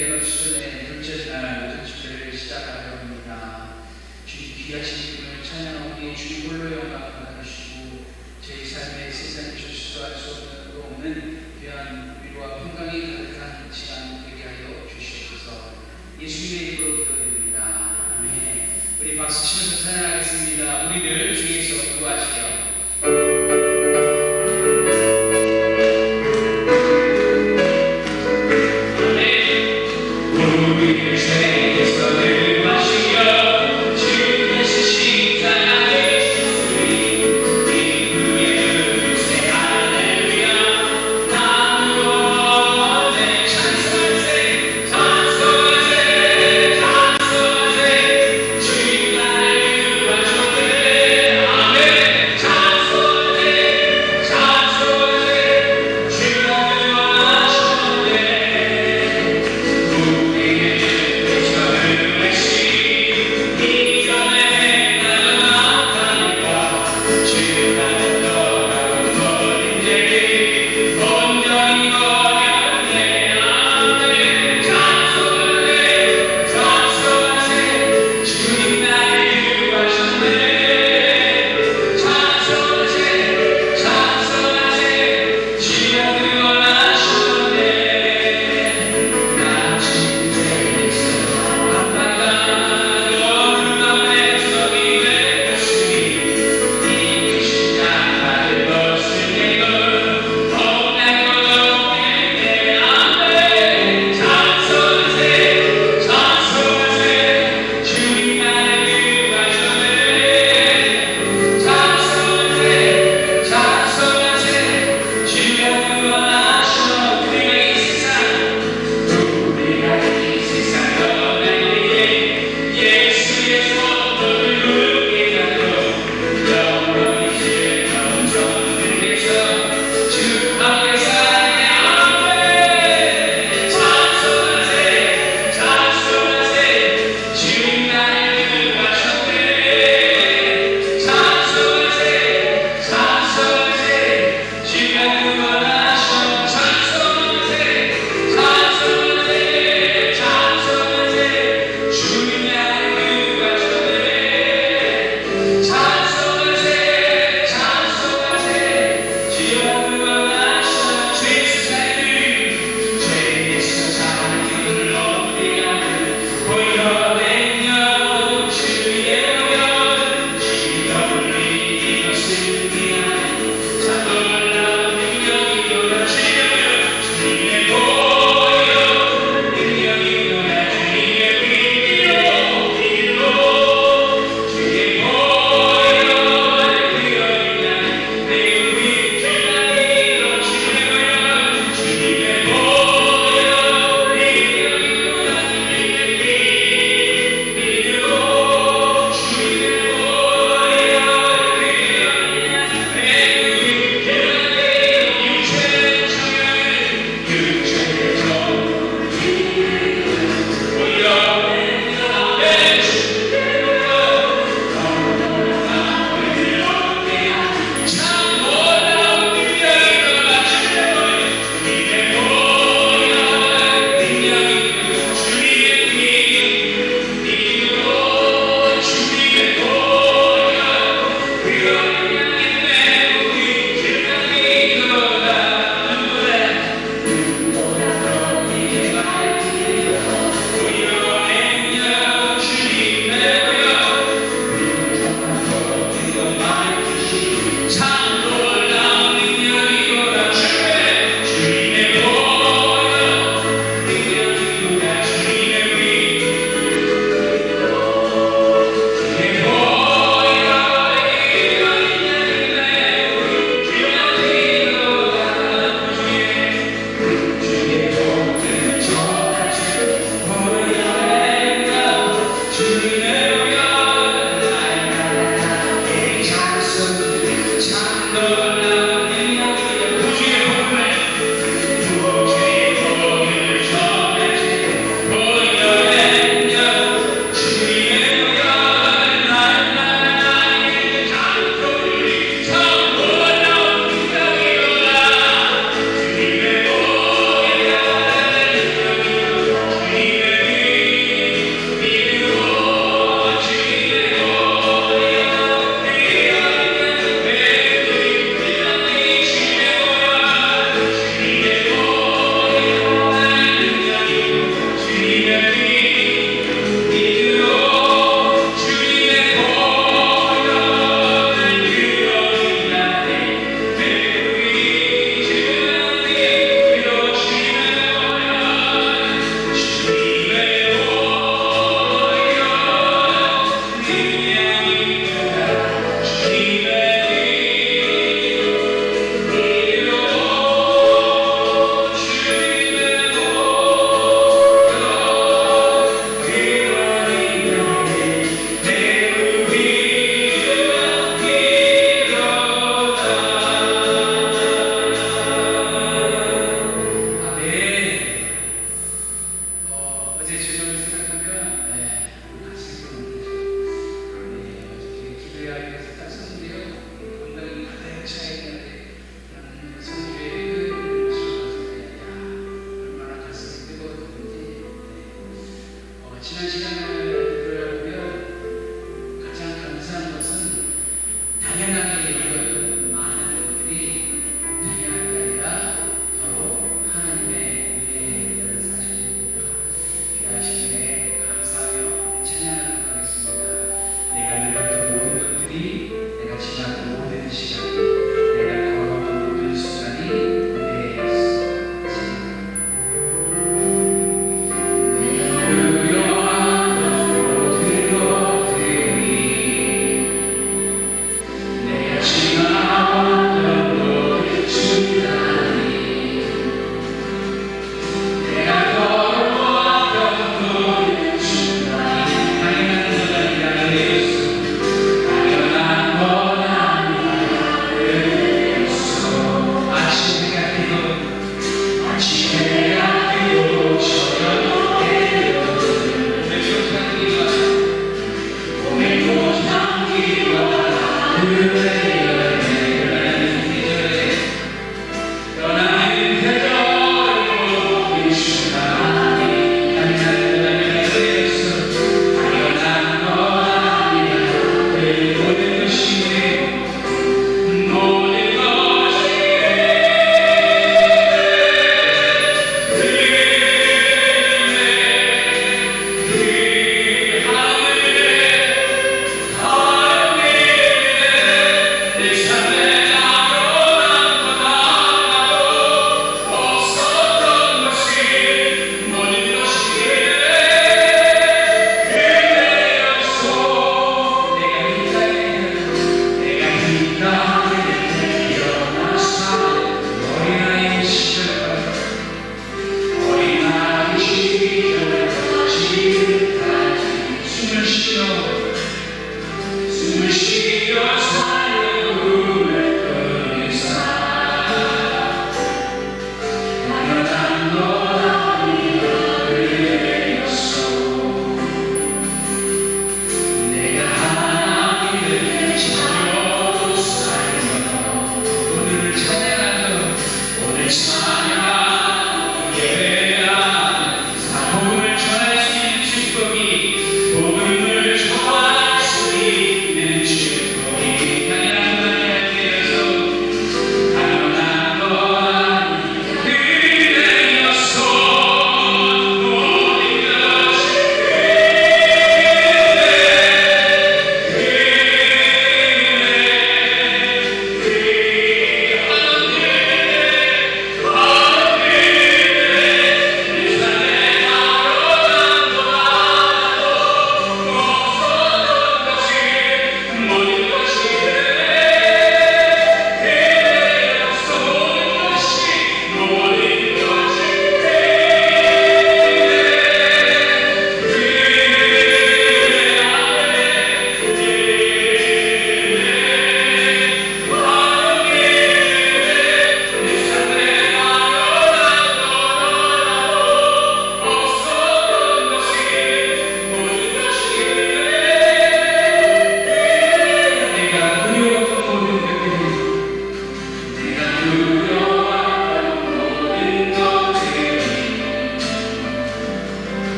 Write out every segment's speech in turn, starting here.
여러 수준의 둘째 날 오전 집회를 시작하려 합니다. 주님 귀하신 이름을 찬양하기에 주님 홀로 영광을 받으시고 제 삶의 세상에 실수할 수 없는 귀한 위로와 평강이 가득한 시간 되게 하여 주시옵소서. 예수님의 이름으로 기도드립니다. 아멘. 우리 박수 치면서 찬양하겠습니다. 우리를 주에서 구하시려. 찬송하세 어제 저녁을 생각하면 가슴이 좀 어떻게 기도해야 해서 딱 썼는데요. 건강이 가득 차 있는데 선교의 큰 모습을 봤을 때 얼마나 가슴이 뜨거웠는지. 지난 시간을 들어보면 가장 감사한 것은 당연하게 여겼던 많은 것들이 당연한 게 아니라 바로 하나님의 은혜라는 사실입니다. 이 아침에 감사하며 찬양하도록 하겠습니다. 내가 누렸던 모든 것들이, 내가 지난 모든 시간이, 내가 걸어온 모든 순간이 은혜였어.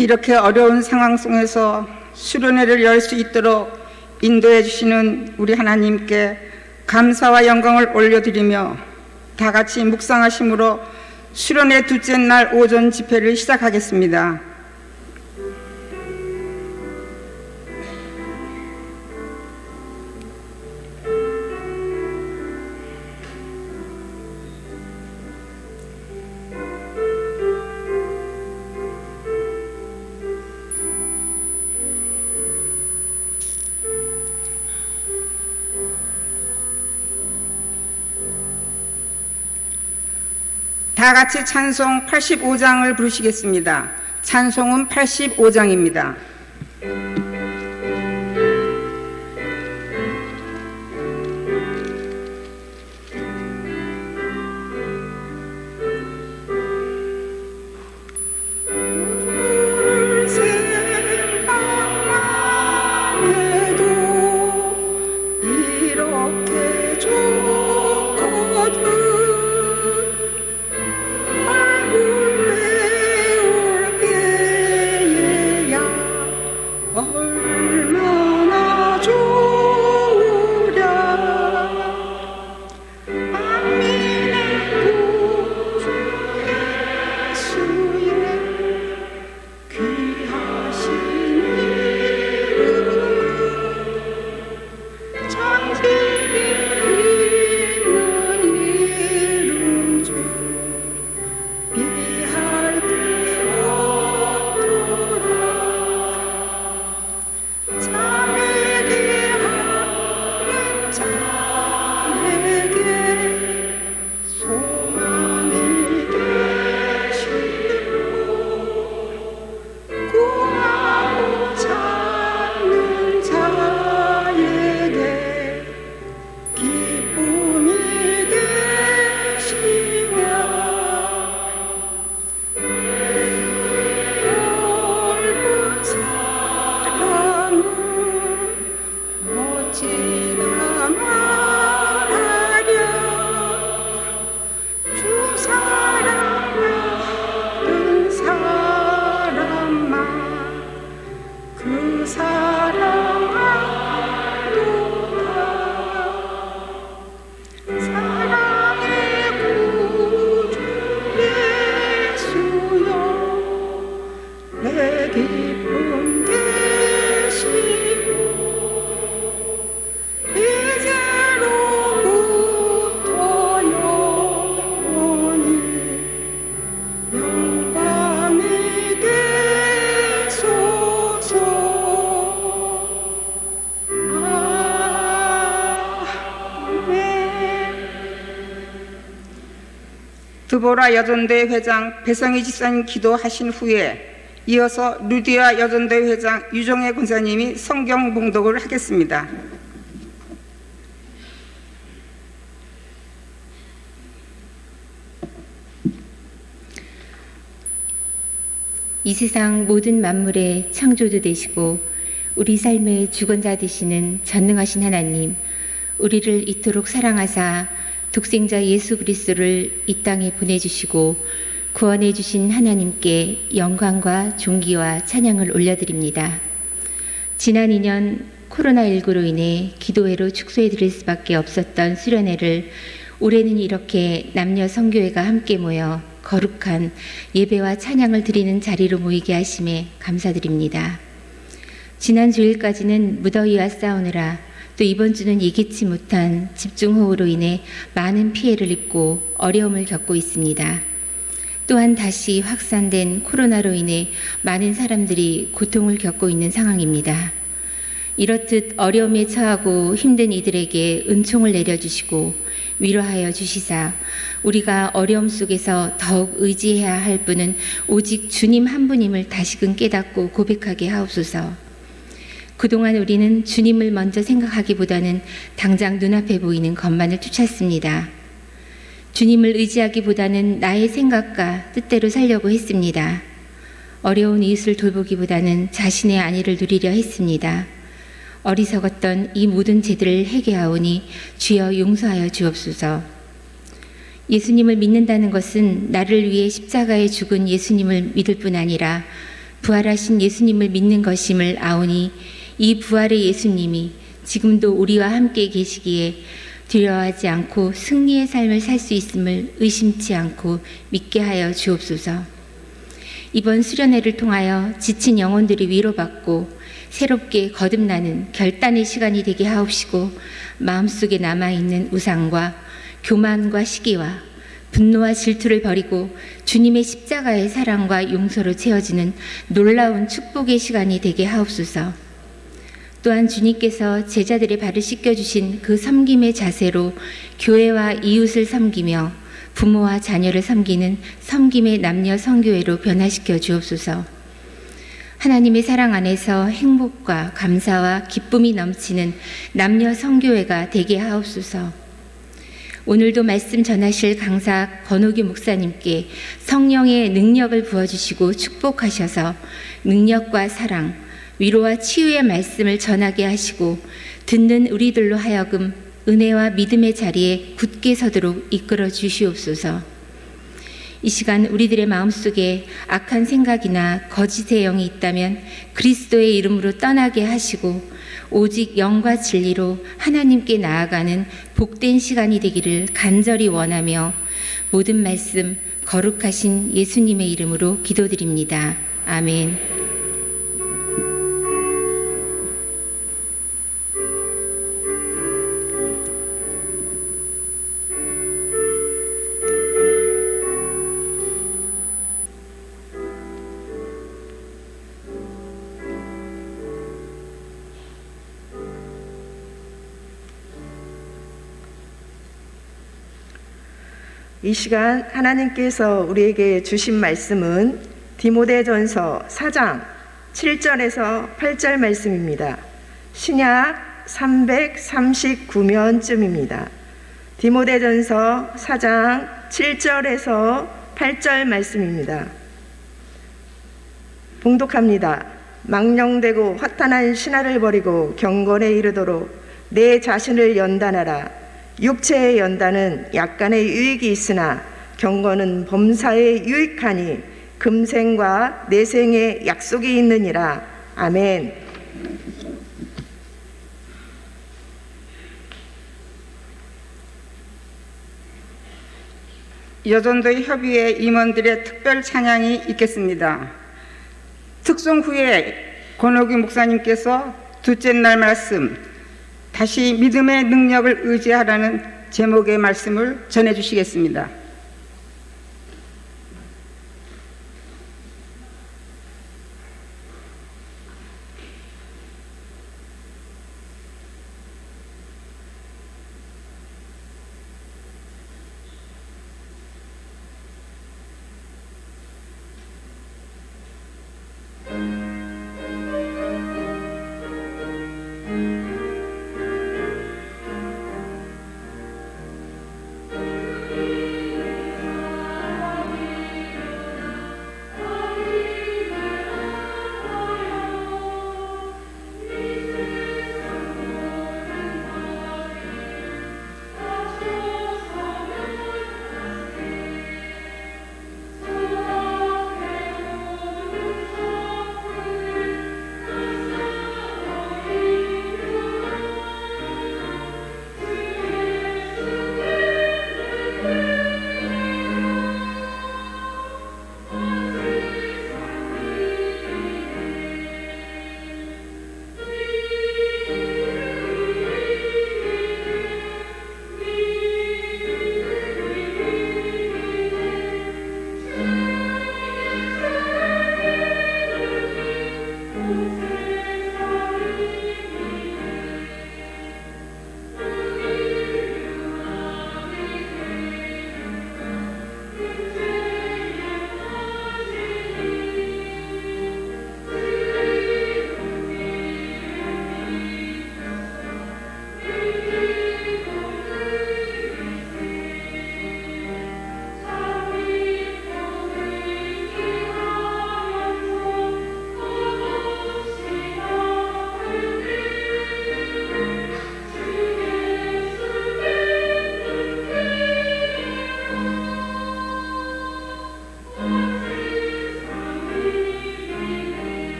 이렇게 어려운 상황 속에서 수련회를 열 수 있도록 인도해 주시는 우리 하나님께 감사와 영광을 올려드리며 다 같이 묵상하심으로 수련회 둘째 날 오전 집회를 시작하겠습니다. 다 같이 찬송 85장을 부르시겠습니다. 찬송은 85장입니다. 드보라 여전대 회장 배성희 집사님 기도하신 후에 이어서 루디아 여전대 회장 유정혜 권사님이 성경 봉독을 하겠습니다. 이 세상 모든 만물의 창조주 되시고 우리 삶의 주권자 되시는 전능하신 하나님, 우리를 이토록 사랑하사 독생자 예수 그리스도를 이 땅에 보내주시고 구원해 주신 하나님께 영광과 존귀와 찬양을 올려드립니다. 지난 2년 코로나19로 인해 기도회로 축소해 드릴 수밖에 없었던 수련회를 올해는 이렇게 남녀 선교회가 함께 모여 거룩한 예배와 찬양을 드리는 자리로 모이게 하심에 감사드립니다. 지난 주일까지는 무더위와 싸우느라 또 이번 주는 예기치 못한 집중호우로 인해 많은 피해를 입고 어려움을 겪고 있습니다. 또한 다시 확산된 코로나로 인해 많은 사람들이 고통을 겪고 있는 상황입니다. 이렇듯 어려움에 처하고 힘든 이들에게 은총을 내려주시고 위로하여 주시사 우리가 어려움 속에서 더욱 의지해야 할 분은 오직 주님 한 분임을 다시금 깨닫고 고백하게 하옵소서. 그동안 우리는 주님을 먼저 생각하기보다는 당장 눈앞에 보이는 것만을 쫓았습니다. 주님을 의지하기보다는 나의 생각과 뜻대로 살려고 했습니다. 어려운 이웃을 돌보기보다는 자신의 안위를 누리려 했습니다. 어리석었던 이 모든 죄들을 회개하오니 주여 용서하여 주옵소서. 예수님을 믿는다는 것은 나를 위해 십자가에 죽은 예수님을 믿을 뿐 아니라 부활하신 예수님을 믿는 것임을 아오니 이 부활의 예수님이 지금도 우리와 함께 계시기에 두려워하지 않고 승리의 삶을 살 수 있음을 의심치 않고 믿게 하여 주옵소서. 이번 수련회를 통하여 지친 영혼들이 위로받고 새롭게 거듭나는 결단의 시간이 되게 하옵시고, 마음속에 남아있는 우상과 교만과 시기와 분노와 질투를 버리고 주님의 십자가의 사랑과 용서로 채워지는 놀라운 축복의 시간이 되게 하옵소서. 또한 주님께서 제자들의 발을 씻겨주신 그 섬김의 자세로 교회와 이웃을 섬기며 부모와 자녀를 섬기는 섬김의 남녀 성교회로 변화시켜 주옵소서. 하나님의 사랑 안에서 행복과 감사와 기쁨이 넘치는 남녀 성교회가 되게 하옵소서. 오늘도 말씀 전하실 강사 권옥유 목사님께 성령의 능력을 부어주시고 축복하셔서 능력과 사랑, 위로와 치유의 말씀을 전하게 하시고 듣는 우리들로 하여금 은혜와 믿음의 자리에 굳게 서도록 이끌어 주시옵소서. 이 시간 우리들의 마음속에 악한 생각이나 거짓의 영이 있다면 그리스도의 이름으로 떠나게 하시고 오직 영과 진리로 하나님께 나아가는 복된 시간이 되기를 간절히 원하며 모든 말씀 거룩하신 예수님의 이름으로 기도드립니다. 아멘. 이 시간 하나님께서 우리에게 주신 말씀은 디모데전서 4장 7절에서 8절 말씀입니다. 신약 339면쯤입니다. 디모데전서 4장 7절에서 8절 말씀입니다. 봉독합니다. 망령되고 화탄한 신화를 버리고 경건에 이르도록 내 자신을 연단하라. 육체의 연단은 약간의 유익이 있으나 경건은 범사에 유익하니 금생과 내생에 약속이 있느니라. 아멘. 여전도의 협의회 임원들의 특별 찬양이 있겠습니다. 특송 후에 권옥유 목사님께서 둘째 날 말씀, 다시 믿음의 능력을 의지하라는 제목의 말씀을 전해주시겠습니다.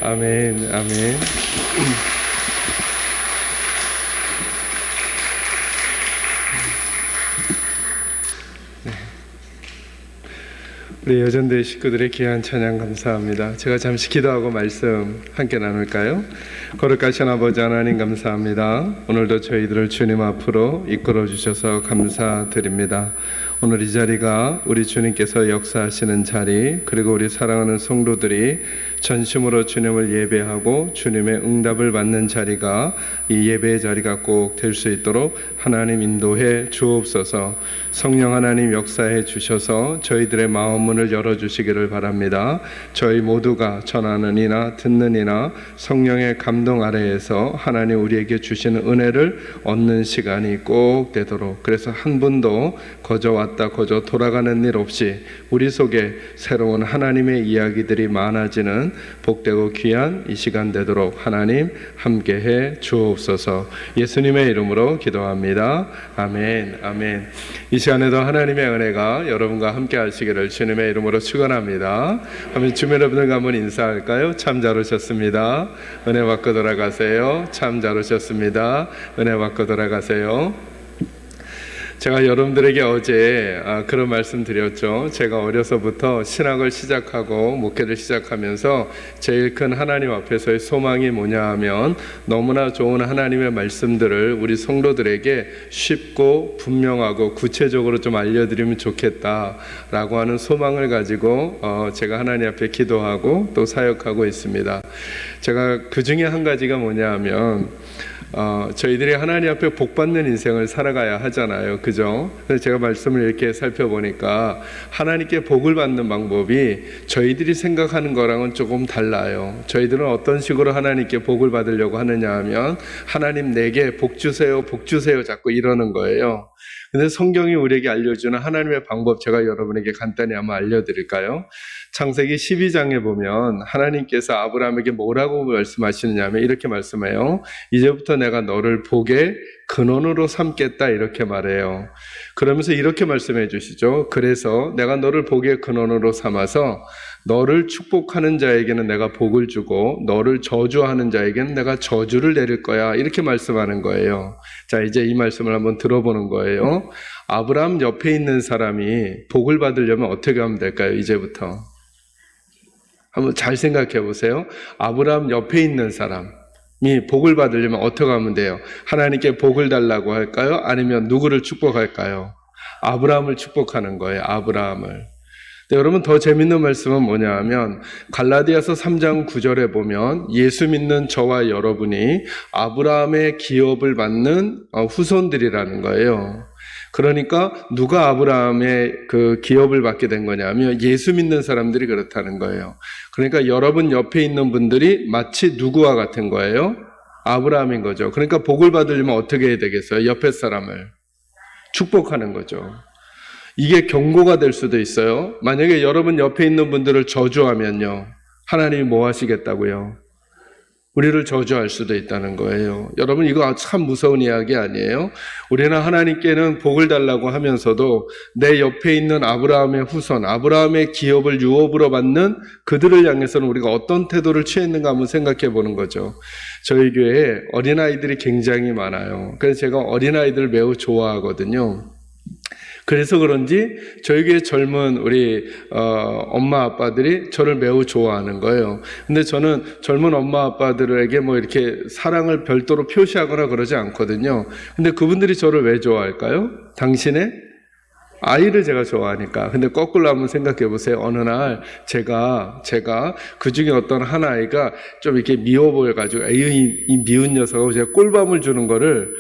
아멘, 아멘. 우리 여전대 식구들의 귀한 찬양 감사합니다. 제가 잠시 기도하고 말씀 함께 나눌까요? 거룩하신 아버지 하나님 감사합니다. 오늘도 저희들을 주님 앞으로 이끌어 주셔서 감사드립니다. 오늘 이 자리가 우리 주님께서 역사하시는 자리, 그리고 우리 사랑하는 성도들이 전심으로 주님을 예배하고 주님의 응답을 받는 자리가, 이 예배의 자리가 꼭 될 수 있도록 하나님 인도해 주옵소서. 성령 하나님 역사해 주셔서 저희들의 마음 문을 열어주시기를 바랍니다. 저희 모두가 전하는 이나 듣는 이나 성령의 감동 아래에서 하나님 우리에게 주시는 은혜를 얻는 시간이 꼭 되도록, 그래서 한 분도 거저 왔다 거저 돌아가는 일 없이 우리 속에 새로운 하나님의 이야기들이 많아지는 복되고 귀한 이 시간 되도록 하나님 함께해 주옵소서. 예수님의 이름으로 기도합니다. 아멘, 아멘. 이 시간에도 하나님의 은혜가 여러분과 함께 하시기를 주님의 이름으로 축원합니다. 한번 주변 여러분들과 한번 인사할까요? 참 잘 오셨습니다. 은혜 받고 돌아가세요. 참 잘 오셨습니다. 은혜 받고 돌아가세요. 제가 여러분들에게 어제 그런 말씀 드렸죠. 제가 어려서부터 신학을 시작하고 목회를 시작하면서 제일 큰 하나님 앞에서의 소망이 뭐냐 하면 너무나 좋은 하나님의 말씀들을 우리 성도들에게 쉽고 분명하고 구체적으로 좀 알려드리면 좋겠다라고 하는 소망을 가지고 제가 하나님 앞에 기도하고 또 사역하고 있습니다. 제가 그 중에 한 가지가 뭐냐 하면 저희들이 하나님 앞에 복 받는 인생을 살아가야 하잖아요. 그죠? 그래서 제가 말씀을 이렇게 살펴보니까 하나님께 복을 받는 방법이 저희들이 생각하는 거랑은 조금 달라요. 저희들은 어떤 식으로 하나님께 복을 받으려고 하느냐 하면 하나님 내게 복 주세요, 복 주세요 자꾸 이러는 거예요. 근데 성경이 우리에게 알려주는 하나님의 방법, 제가 여러분에게 간단히 한번 알려드릴까요? 창세기 12장에 보면 하나님께서 아브라함에게 뭐라고 말씀하시느냐 하면 이렇게 말씀해요. 이제부터 내가 너를 복의 근원으로 삼겠다 이렇게 말해요. 그러면서 이렇게 말씀해 주시죠. 그래서 내가 너를 복의 근원으로 삼아서 너를 축복하는 자에게는 내가 복을 주고 너를 저주하는 자에게는 내가 저주를 내릴 거야 이렇게 말씀하는 거예요. 자, 이제 이 말씀을 한번 들어보는 거예요. 아브라함 옆에 있는 사람이 복을 받으려면 어떻게 하면 될까요? 이제부터 한번 잘 생각해 보세요. 아브라함 옆에 있는 사람이 복을 받으려면 어떻게 하면 돼요? 하나님께 복을 달라고 할까요? 아니면 누구를 축복할까요? 아브라함을 축복하는 거예요. 아브라함을. 여러분, 더 재밌는 말씀은 뭐냐 하면 갈라디아서 3장 9절에 보면 예수 믿는 저와 여러분이 아브라함의 기업을 받는 후손들이라는 거예요. 그러니까 누가 아브라함의 그 기업을 받게 된 거냐면 예수 믿는 사람들이 그렇다는 거예요. 그러니까 여러분 옆에 있는 분들이 마치 누구와 같은 거예요? 아브라함인 거죠. 그러니까 복을 받으려면 어떻게 해야 되겠어요? 옆에 사람을 축복하는 거죠. 이게 경고가 될 수도 있어요. 만약에 여러분 옆에 있는 분들을 저주하면요, 하나님이 뭐 하시겠다고요? 우리를 저주할 수도 있다는 거예요. 여러분, 이거 참 무서운 이야기 아니에요? 우리는 하나님께는 복을 달라고 하면서도 내 옆에 있는 아브라함의 후손, 아브라함의 기업을 유업으로 받는 그들을 향해서는 우리가 어떤 태도를 취했는가 한번 생각해 보는 거죠. 저희 교회에 어린아이들이 굉장히 많아요. 그래서 제가 어린아이들을 매우 좋아하거든요. 그래서 그런지 저희 교회 젊은 우리 엄마 아빠들이 저를 매우 좋아하는 거예요. 근데 저는 젊은 엄마 아빠들에게 뭐 이렇게 사랑을 별도로 표시하거나 그러지 않거든요. 근데 그분들이 저를 왜 좋아할까요? 당신의 아이를 제가 좋아하니까. 근데 거꾸로 한번 생각해 보세요. 어느 날 제가 그 중에 어떤 한 아이가 좀 이렇게 미워 보여가지고 에이, 이 미운 녀석하고 제가 꿀밤을 주는 거를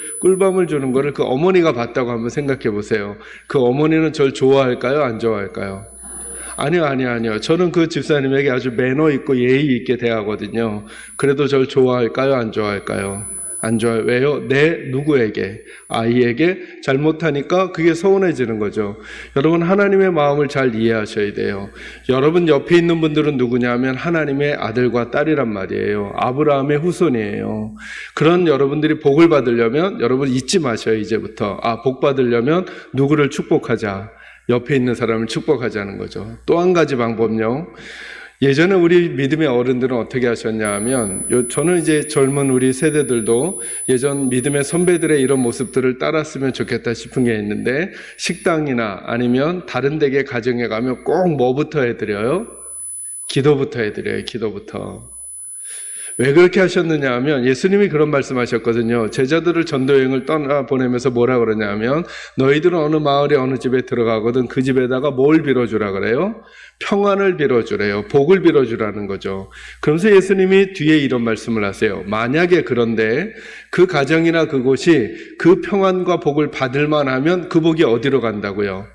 그 어머니가 봤다고 한번 생각해 보세요. 그 어머니는 저를 좋아할까요? 안 좋아할까요? 아니요. 저는 그 집사님에게 아주 매너 있고 예의 있게 대하거든요. 그래도 저를 좋아할까요? 안 좋아할까요? 안 좋아요. 왜요? 누구에게? 아이에게 잘못하니까 그게 서운해지는 거죠. 여러분, 하나님의 마음을 잘 이해하셔야 돼요. 여러분 옆에 있는 분들은 누구냐면 하나님의 아들과 딸이란 말이에요. 아브라함의 후손이에요. 그런 여러분들이 복을 받으려면 여러분 잊지 마셔요. 이제부터. 복 받으려면 누구를 축복하자. 옆에 있는 사람을 축복하자는 거죠. 또 한 가지 방법요. 예전에 우리 믿음의 어른들은 어떻게 하셨냐 하면, 저는 이제 젊은 우리 세대들도 예전 믿음의 선배들의 이런 모습들을 따랐으면 좋겠다 싶은 게 있는데, 식당이나 아니면 다른 댁의 가정에 가면 꼭 뭐부터 해드려요? 기도부터 해드려요. 기도부터. 왜 그렇게 하셨느냐 하면 예수님이 그런 말씀하셨거든요. 제자들을 전도여행을 떠나보내면서 뭐라 그러냐 하면, 너희들은 어느 마을에 어느 집에 들어가거든 그 집에다가 뭘 빌어주라 그래요? 평안을 빌어주래요. 복을 빌어주라는 거죠. 그러면서 예수님이 뒤에 이런 말씀을 하세요. 만약에 그런데 그 가정이나 그곳이 그 평안과 복을 받을 만하면 그 복이 어디로 간다고요?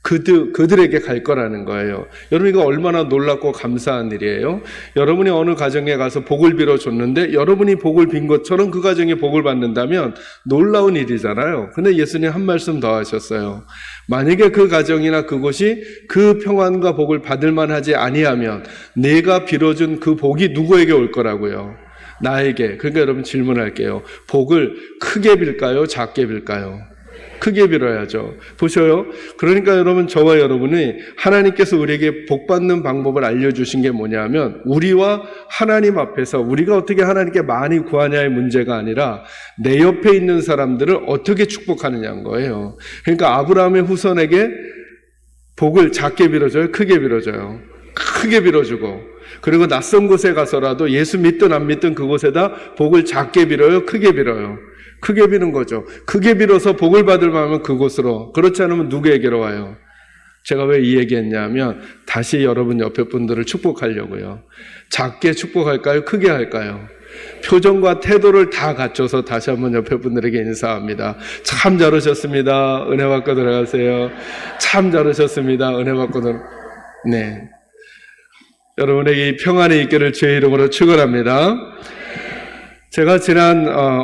그들에게 갈 거라는 거예요. 여러분, 이거 얼마나 놀랍고 감사한 일이에요. 여러분이 어느 가정에 가서 복을 빌어줬는데 여러분이 복을 빈 것처럼 그 가정이 복을 받는다면 놀라운 일이잖아요. 근데 예수님 한 말씀 더 하셨어요. 만약에 그 가정이나 그곳이 그 평안과 복을 받을 만하지 아니하면 내가 빌어준 그 복이 누구에게 올 거라고요? 나에게. 그러니까 여러분 질문할게요. 복을 크게 빌까요? 작게 빌까요? 크게 빌어야죠. 보셔요. 그러니까 여러분, 저와 여러분이 하나님께서 우리에게 복 받는 방법을 알려주신 게 뭐냐면, 우리와 하나님 앞에서 우리가 어떻게 하나님께 많이 구하냐의 문제가 아니라 내 옆에 있는 사람들을 어떻게 축복하느냐인 거예요. 그러니까 아브라함의 후손에게 복을 작게 빌어줘요? 크게 빌어줘요? 크게 빌어주고, 그리고 낯선 곳에 가서라도 예수 믿든 안 믿든 그곳에다 복을 작게 빌어요? 크게 빌어요? 크게 비는 거죠. 크게 빌어서 복을 받을 만하면 그곳으로. 그렇지 않으면 누구에게로 와요? 제가 왜 이 얘기했냐면, 다시 여러분 옆에 분들을 축복하려고요. 작게 축복할까요? 크게 할까요? 표정과 태도를 다 갖춰서 다시 한번 옆에 분들에게 인사합니다. 참 잘하셨습니다. 은혜 받고 들어가세요. 참 잘하셨습니다. 은혜 받고 네. 여러분에게 이 평안이 있기를 주의 이름으로 축원합니다. 제가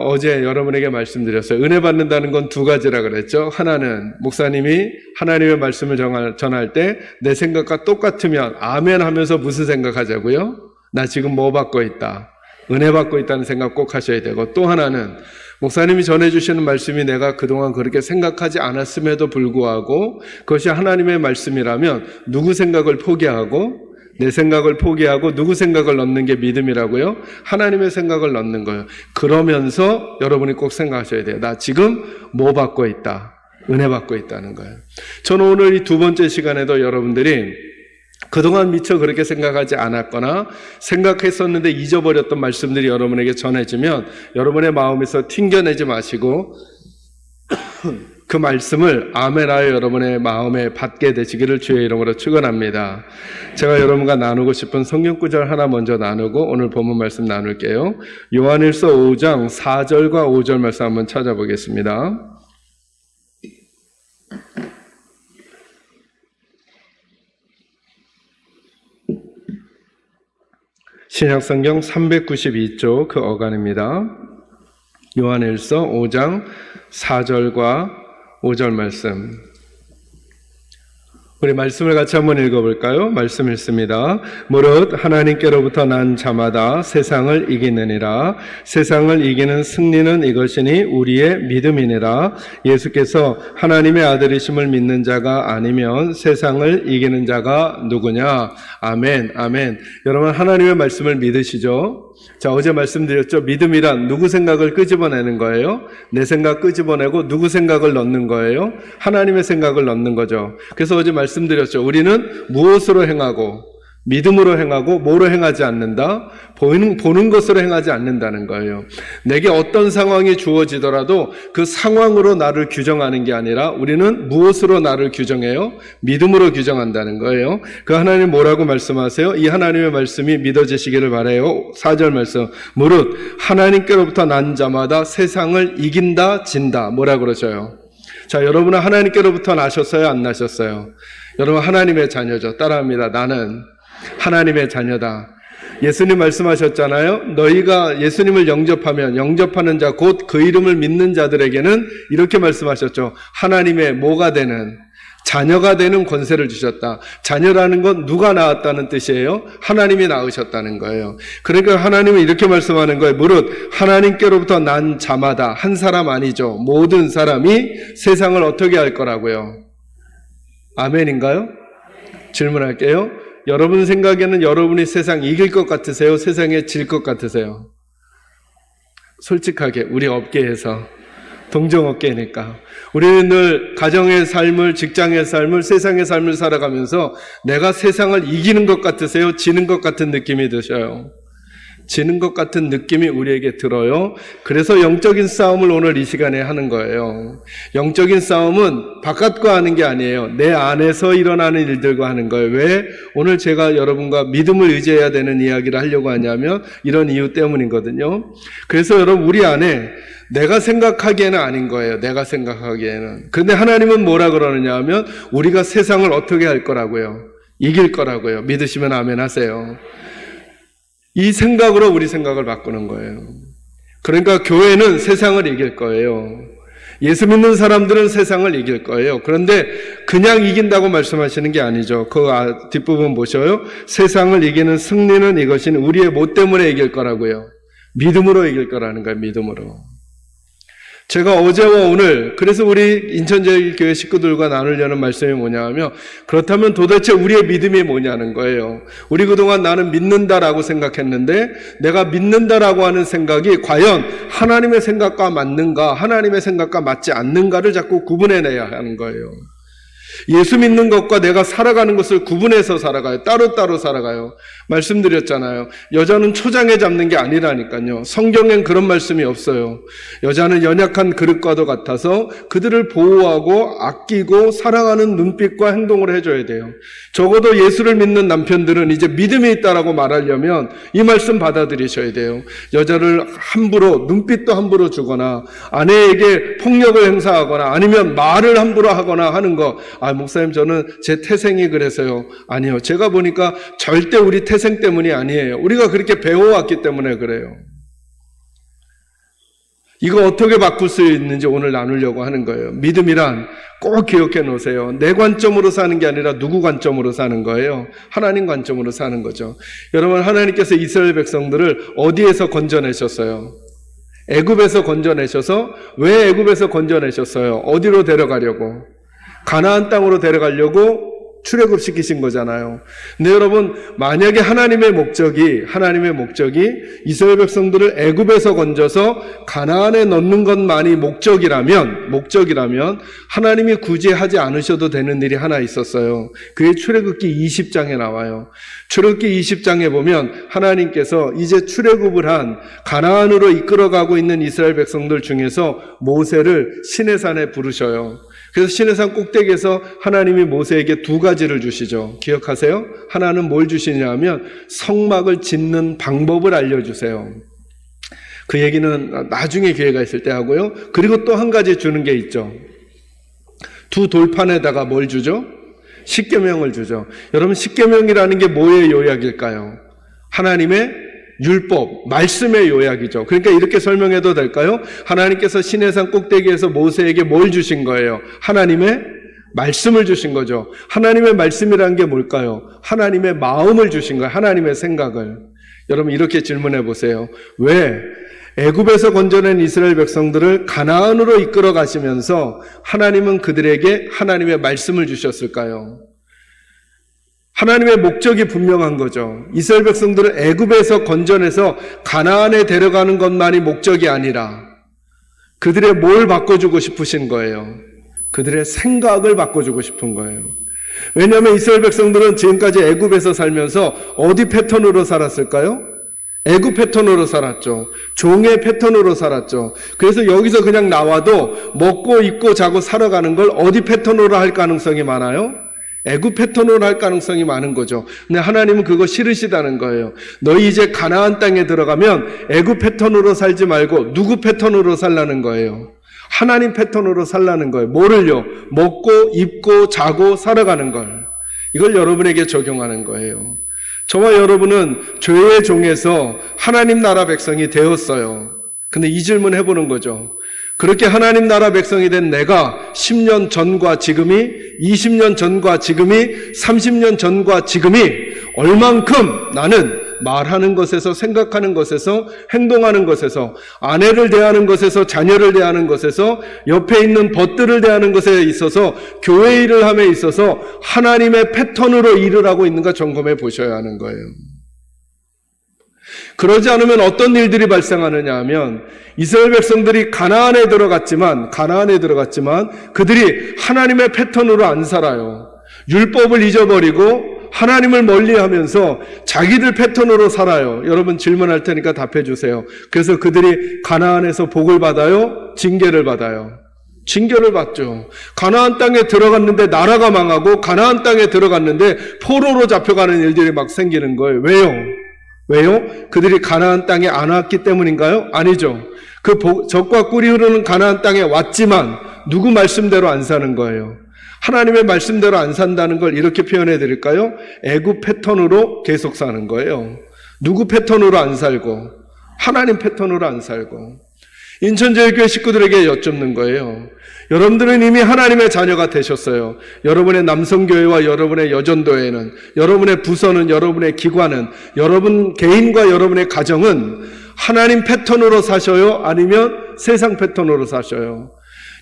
어제 여러분에게 말씀드렸어요. 은혜 받는다는 건 두 가지라 그랬죠. 하나는 목사님이 하나님의 말씀을 전할 때 내 생각과 똑같으면 아멘 하면서 무슨 생각하자고요? 나 지금 뭐 받고 있다. 은혜 받고 있다는 생각 꼭 하셔야 되고, 또 하나는 목사님이 전해주시는 말씀이 내가 그동안 그렇게 생각하지 않았음에도 불구하고 그것이 하나님의 말씀이라면 누구 생각을 포기하고, 내 생각을 포기하고 누구 생각을 넣는 게 믿음이라고요? 하나님의 생각을 넣는 거예요. 그러면서 여러분이 꼭 생각하셔야 돼요. 나 지금 뭐 받고 있다? 은혜 받고 있다는 거예요. 저는 오늘 이 두 번째 시간에도 여러분들이 그동안 미처 그렇게 생각하지 않았거나 생각했었는데 잊어버렸던 말씀들이 여러분에게 전해지면 여러분의 마음에서 튕겨내지 마시고 그 말씀을 아멘하여 여러분의 마음에 받게 되시기를 주의 이름으로 축원합니다. 제가 여러분과 나누고 싶은 성경 구절 하나 먼저 나누고 오늘 본문 말씀 나눌게요. 요한일서 5장 4절과 5절 말씀 한번 찾아보겠습니다. 신약성경 392쪽 그 어간입니다. 요한일서 5장 4절과 5절 말씀. 우리 말씀을 같이 한번 읽어볼까요? 말씀 읽습니다. 무릇 하나님께로부터 난 자마다 세상을 이기느니라. 세상을 이기는 승리는 이것이니 우리의 믿음이니라. 예수께서 하나님의 아들이심을 믿는 자가 아니면 세상을 이기는 자가 누구냐? 아멘, 아멘. 여러분, 하나님의 말씀을 믿으시죠? 자, 어제 말씀드렸죠. 믿음이란 누구 생각을 끄집어내는 거예요? 내 생각 끄집어내고 누구 생각을 넣는 거예요? 하나님의 생각을 넣는 거죠. 그래서 어제 말씀드렸죠. 우리는 무엇으로 행하고 믿음으로 행하고 뭐로 행하지 않는다? 보는 것으로 행하지 않는다는 거예요. 내게 어떤 상황이 주어지더라도 그 상황으로 나를 규정하는 게 아니라 우리는 무엇으로 나를 규정해요? 믿음으로 규정한다는 거예요. 그 하나님 뭐라고 말씀하세요? 이 하나님의 말씀이 믿어지시기를 바라요. 4절 말씀. 무릇 하나님께로부터 난 자마다 세상을 이긴다 진다. 뭐라 그러셔요? 자, 여러분은 하나님께로부터 나셨어요? 안 나셨어요? 여러분 하나님의 자녀죠. 따라합니다. 나는 하나님의 자녀다. 예수님 말씀하셨잖아요. 너희가 예수님을 영접하는 자 곧 그 이름을 믿는 자들에게는 이렇게 말씀하셨죠. 하나님의 뭐가 되는? 자녀가 되는 권세를 주셨다. 자녀라는 건 누가 낳았다는 뜻이에요? 하나님이 낳으셨다는 거예요. 그러니까 하나님은 이렇게 말씀하는 거예요. 무릇 하나님께로부터 난 자마다, 한 사람 아니죠. 모든 사람이 세상을 어떻게 할 거라고요? 아멘인가요? 질문할게요. 여러분 생각에는 여러분이 세상 이길 것 같으세요? 세상에 질 것 같으세요? 솔직하게 우리 업계에서, 동종업계니까 우리는 늘 가정의 삶을, 직장의 삶을, 세상의 삶을 살아가면서 내가 세상을 이기는 것 같으세요? 지는 것 같은 느낌이 드셔요? 지는 것 같은 느낌이 우리에게 들어요. 그래서 영적인 싸움을 오늘 이 시간에 하는 거예요. 영적인 싸움은 바깥과 하는 게 아니에요. 내 안에서 일어나는 일들과 하는 거예요. 왜 오늘 제가 여러분과 믿음을 의지해야 되는 이야기를 하려고 하냐면 이런 이유 때문이거든요. 그래서 여러분, 우리 안에 내가 생각하기에는 아닌 거예요. 내가 생각하기에는. 그런데 하나님은 뭐라 그러느냐 하면 우리가 세상을 어떻게 할 거라고요? 이길 거라고요. 믿으시면 아멘 하세요. 이 생각으로 우리 생각을 바꾸는 거예요. 그러니까 교회는 세상을 이길 거예요. 예수 믿는 사람들은 세상을 이길 거예요. 그런데 그냥 이긴다고 말씀하시는 게 아니죠. 그 뒷부분 보셔요. 세상을 이기는 승리는 이것이 우리의 못 때문에 이길 거라고요. 믿음으로 이길 거라는 거예요. 믿음으로. 제가 어제와 오늘, 그래서 우리 인천제일교회 식구들과 나누려는 말씀이 뭐냐 하면, 그렇다면 도대체 우리의 믿음이 뭐냐는 거예요. 우리 그동안 나는 믿는다라고 생각했는데 내가 믿는다라고 하는 생각이 과연 하나님의 생각과 맞는가, 하나님의 생각과 맞지 않는가를 자꾸 구분해내야 하는 거예요. 예수 믿는 것과 내가 살아가는 것을 구분해서 살아가요. 따로따로 살아가요. 말씀드렸잖아요. 여자는 초장에 잡는 게 아니라니까요. 성경엔 그런 말씀이 없어요. 여자는 연약한 그릇과도 같아서 그들을 보호하고 아끼고 사랑하는 눈빛과 행동을 해줘야 돼요. 적어도 예수를 믿는 남편들은 이제 믿음이 있다라고 말하려면 이 말씀 받아들이셔야 돼요. 여자를 함부로, 눈빛도 함부로 주거나 아내에게 폭력을 행사하거나 아니면 말을 함부로 하거나 하는 거, 목사님 저는 제 태생이 그래서요. 아니요. 제가 보니까 절대 우리 태생 때문이 아니에요. 우리가 그렇게 배워왔기 때문에 그래요. 이거 어떻게 바꿀 수 있는지 오늘 나누려고 하는 거예요. 믿음이란 꼭 기억해 놓으세요. 내 관점으로 사는 게 아니라 누구 관점으로 사는 거예요? 하나님 관점으로 사는 거죠. 여러분, 하나님께서 이스라엘 백성들을 어디에서 건져내셨어요? 애굽에서 건져내셔서, 왜 애굽에서 건져내셨어요? 어디로 데려가려고? 가나안 땅으로 데려가려고 출애굽시키신 거잖아요. 근데 여러분, 만약에 하나님의 목적이 이스라엘 백성들을 애굽에서 건져서 가나안에 넣는 것만이 목적이라면 하나님이 굳이 하지 않으셔도 되는 일이 하나 있었어요. 그게 출애굽기 20장에 나와요. 출애굽기 20장에 보면 하나님께서 이제 출애굽을 한 가나안으로 이끌어가고 있는 이스라엘 백성들 중에서 모세를 시내산에 부르셔요. 그래서 시내산 꼭대기에서 하나님이 모세에게 두 가지를 주시죠. 기억하세요? 하나는 뭘 주시냐 하면 성막을 짓는 방법을 알려주세요. 그 얘기는 나중에 기회가 있을 때 하고요. 그리고 또 한 가지 주는 게 있죠. 두 돌판에다가 뭘 주죠? 십계명을 주죠. 여러분, 십계명이라는 게 뭐의 요약일까요? 하나님의 율법, 말씀의 요약이죠. 그러니까 이렇게 설명해도 될까요? 하나님께서 시내산 꼭대기에서 모세에게 뭘 주신 거예요? 하나님의 말씀을 주신 거죠. 하나님의 말씀이라는 게 뭘까요? 하나님의 마음을 주신 거예요. 하나님의 생각을. 여러분, 이렇게 질문해 보세요. 왜 애굽에서 건져낸 이스라엘 백성들을 가나안으로 이끌어 가시면서 하나님은 그들에게 하나님의 말씀을 주셨을까요? 하나님의 목적이 분명한 거죠. 이스라엘 백성들을 애굽에서 건져내서 가나안에 데려가는 것만이 목적이 아니라 그들의 뭘 바꿔주고 싶으신 거예요? 그들의 생각을 바꿔주고 싶은 거예요. 왜냐하면 이스라엘 백성들은 지금까지 애굽에서 살면서 어디 패턴으로 살았을까요? 애굽 패턴으로 살았죠. 종의 패턴으로 살았죠. 그래서 여기서 그냥 나와도 먹고 입고 자고 살아가는 걸 어디 패턴으로 할 가능성이 많아요? 애굽 패턴으로 할 가능성이 많은 거죠. 근데 하나님은 그거 싫으시다는 거예요. 너희 이제 가나안 땅에 들어가면 애굽 패턴으로 살지 말고 누구 패턴으로 살라는 거예요? 하나님 패턴으로 살라는 거예요. 뭐를요? 먹고 입고 자고 살아가는 걸. 이걸 여러분에게 적용하는 거예요. 저와 여러분은 죄의 종에서 하나님 나라 백성이 되었어요. 근데 이 질문 해보는 거죠. 그렇게 하나님 나라 백성이 된 내가 10년 전과 지금이, 20년 전과 지금이, 30년 전과 지금이 얼만큼 나는 말하는 것에서, 생각하는 것에서, 행동하는 것에서, 아내를 대하는 것에서, 자녀를 대하는 것에서, 옆에 있는 벗들을 대하는 것에 있어서, 교회 일을 함에 있어서 하나님의 패턴으로 일을 하고 있는가 점검해 보셔야 하는 거예요. 그러지 않으면 어떤 일들이 발생하느냐 하면 이스라엘 백성들이 가나안에 들어갔지만 그들이 하나님의 패턴으로 안 살아요. 율법을 잊어버리고 하나님을 멀리하면서 자기들 패턴으로 살아요. 여러분 질문할 테니까 답해 주세요. 그래서 그들이 가나안에서 복을 받아요? 징계를 받아요? 징계를 받죠. 가나안 땅에 들어갔는데 나라가 망하고 가나안 땅에 들어갔는데 포로로 잡혀가는 일들이 막 생기는 거예요. 왜요? 그들이 가나안 땅에 안 왔기 때문인가요? 아니죠. 그 젖과 꿀이 흐르는 가나안 땅에 왔지만 누구 말씀대로 안 사는 거예요. 하나님의 말씀대로 안 산다는 걸 이렇게 표현해 드릴까요? 애굽 패턴으로 계속 사는 거예요. 누구 패턴으로 안 살고 하나님 패턴으로 안 살고. 인천제일교회 식구들에게 여쭙는 거예요. 여러분들은 이미 하나님의 자녀가 되셨어요. 여러분의 남성교회와 여러분의 여전도회는, 여러분의 부서는, 여러분의 기관은, 여러분 개인과 여러분의 가정은 하나님 패턴으로 사셔요? 아니면 세상 패턴으로 사셔요?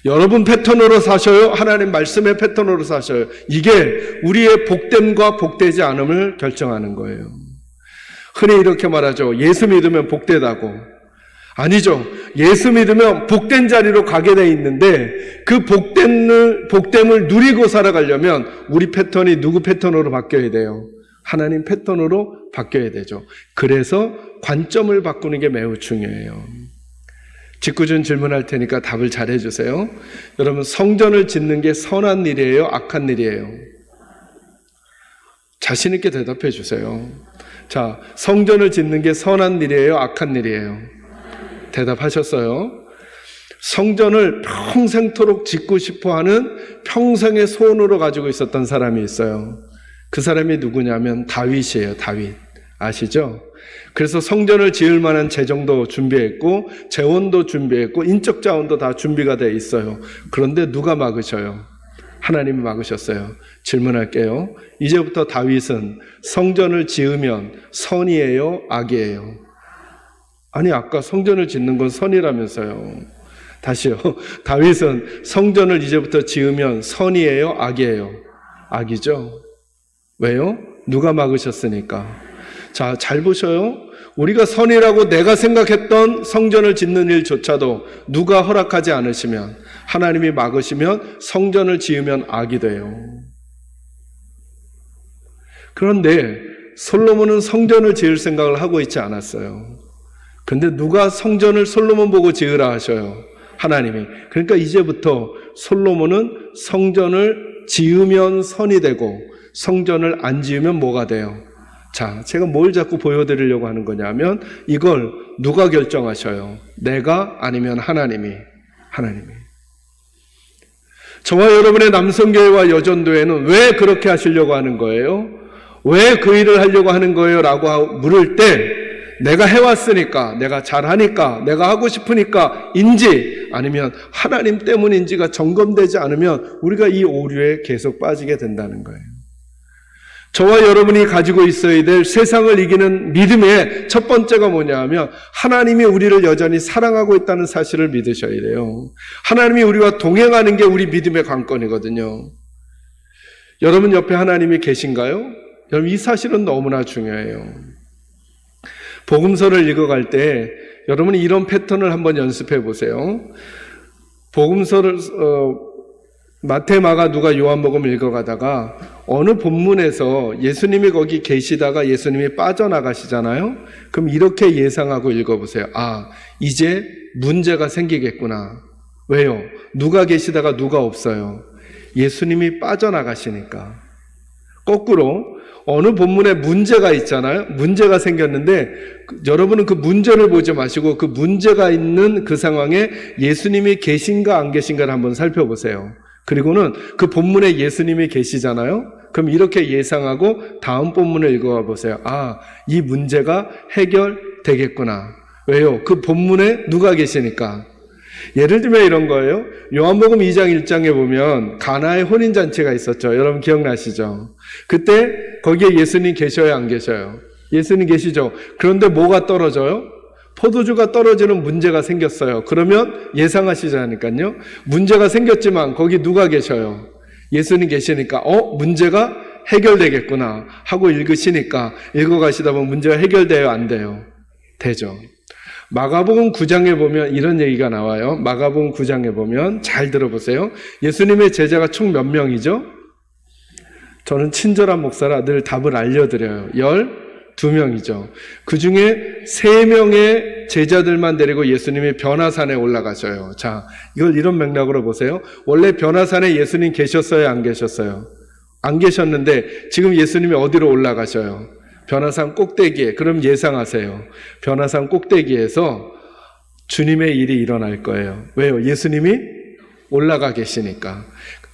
여러분 패턴으로 사셔요? 하나님 말씀의 패턴으로 사셔요? 이게 우리의 복됨과 복되지 않음을 결정하는 거예요. 흔히 이렇게 말하죠. 예수 믿으면 복되다고. 아니죠. 예수 믿으면 복된 자리로 가게 돼 있는데 그 복됨을 누리고 살아가려면 우리 패턴이 누구 패턴으로 바뀌어야 돼요? 하나님 패턴으로 바뀌어야 되죠. 그래서 관점을 바꾸는 게 매우 중요해요. 짓궂은 질문할 테니까 답을 잘 해주세요. 여러분, 성전을 짓는 게 선한 일이에요? 악한 일이에요? 자신 있게 대답해 주세요. 자, 성전을 짓는 게 선한 일이에요? 악한 일이에요? 대답하셨어요. 성전을 평생토록 짓고 싶어하는 평생의 소원으로 가지고 있었던 사람이 있어요. 그 사람이 누구냐면 다윗이에요. 다윗. 아시죠? 그래서 성전을 지을 만한 재정도 준비했고 재원도 준비했고 인적 자원도 다 준비가 돼 있어요. 그런데 누가 막으셔요? 하나님이 막으셨어요. 질문할게요. 이제부터 다윗은 성전을 지으면 선이에요? 악이에요? 아니, 아까 성전을 짓는 건 선이라면서요. 다시요. 다윗은 성전을 이제부터 지으면 선이에요? 악이에요? 악이죠. 왜요? 누가 막으셨으니까. 자, 잘 보셔요. 우리가 선이라고 내가 생각했던 성전을 짓는 일조차도 누가 허락하지 않으시면, 하나님이 막으시면 성전을 지으면 악이 돼요. 그런데 솔로몬은 성전을 지을 생각을 하고 있지 않았어요. 근데 누가 성전을 솔로몬 보고 지으라 하셔요? 하나님이. 그러니까 이제부터 솔로몬은 성전을 지으면 선이 되고 성전을 안 지으면 뭐가 돼요? 자, 제가 뭘 자꾸 보여드리려고 하는 거냐면 이걸 누가 결정하셔요? 내가 아니면 하나님이? 하나님이. 저와 여러분의 남성교회와 여전도회는 왜 그렇게 하시려고 하는 거예요? 왜 그 일을 하려고 하는 거예요? 라고 물을 때 내가 해왔으니까, 내가 잘하니까, 내가 하고 싶으니까 인지 아니면 하나님 때문인지가 점검되지 않으면 우리가 이 오류에 계속 빠지게 된다는 거예요. 저와 여러분이 가지고 있어야 될 세상을 이기는 믿음의 첫 번째가 뭐냐 하면 하나님이 우리를 여전히 사랑하고 있다는 사실을 믿으셔야 돼요. 하나님이 우리와 동행하는 게 우리 믿음의 관건이거든요. 여러분 옆에 하나님이 계신가요? 여러분, 이 사실은 너무나 중요해요. 복음서를 읽어갈 때 여러분이 이런 패턴을 한번 연습해 보세요. 복음서를 마태, 마가, 누가, 요한복음 읽어가다가 어느 본문에서 예수님이 거기 계시다가 예수님이 빠져나가시잖아요. 그럼 이렇게 예상하고 읽어보세요. 아, 이제 문제가 생기겠구나. 왜요? 누가 계시다가 누가 없어요? 예수님이 빠져나가시니까. 거꾸로 어느 본문에 문제가 있잖아요. 문제가 생겼는데 여러분은 그 문제를 보지 마시고 그 문제가 있는 그 상황에 예수님이 계신가 안 계신가를 한번 살펴보세요. 그리고는 그 본문에 예수님이 계시잖아요. 그럼 이렇게 예상하고 다음 본문을 읽어봐 보세요. 아, 이 문제가 해결되겠구나. 왜요? 그 본문에 누가 계시니까. 예를 들면 이런 거예요. 요한복음 2장 1장에 보면 가나의 혼인잔치가 있었죠. 여러분 기억나시죠? 그때 거기에 예수님 계셔요, 안 계셔요? 예수님 계시죠? 그런데 뭐가 떨어져요? 포도주가 떨어지는 문제가 생겼어요. 그러면 예상하시자니까요. 문제가 생겼지만 거기 누가 계셔요? 예수님 계시니까 문제가 해결되겠구나 하고 읽어가시다 보면 문제가 해결돼요? 안 돼요? 되죠. 마가복음 9장에 보면 이런 얘기가 나와요. 마가복음 9장에 보면 잘 들어보세요. 예수님의 제자가 총 몇 명이죠? 저는 친절한 목사라 늘 답을 알려드려요. 12명이죠. 그 중에 3명의 제자들만 데리고 예수님이 변화산에 올라가셔요. 자, 이걸 이런 맥락으로 보세요. 원래 변화산에 예수님 계셨어요? 안 계셨어요? 안 계셨는데 지금 예수님이 어디로 올라가셔요? 변화산 꼭대기에. 그럼 예상하세요. 변화산 꼭대기에서 주님의 일이 일어날 거예요. 왜요? 예수님이 올라가 계시니까.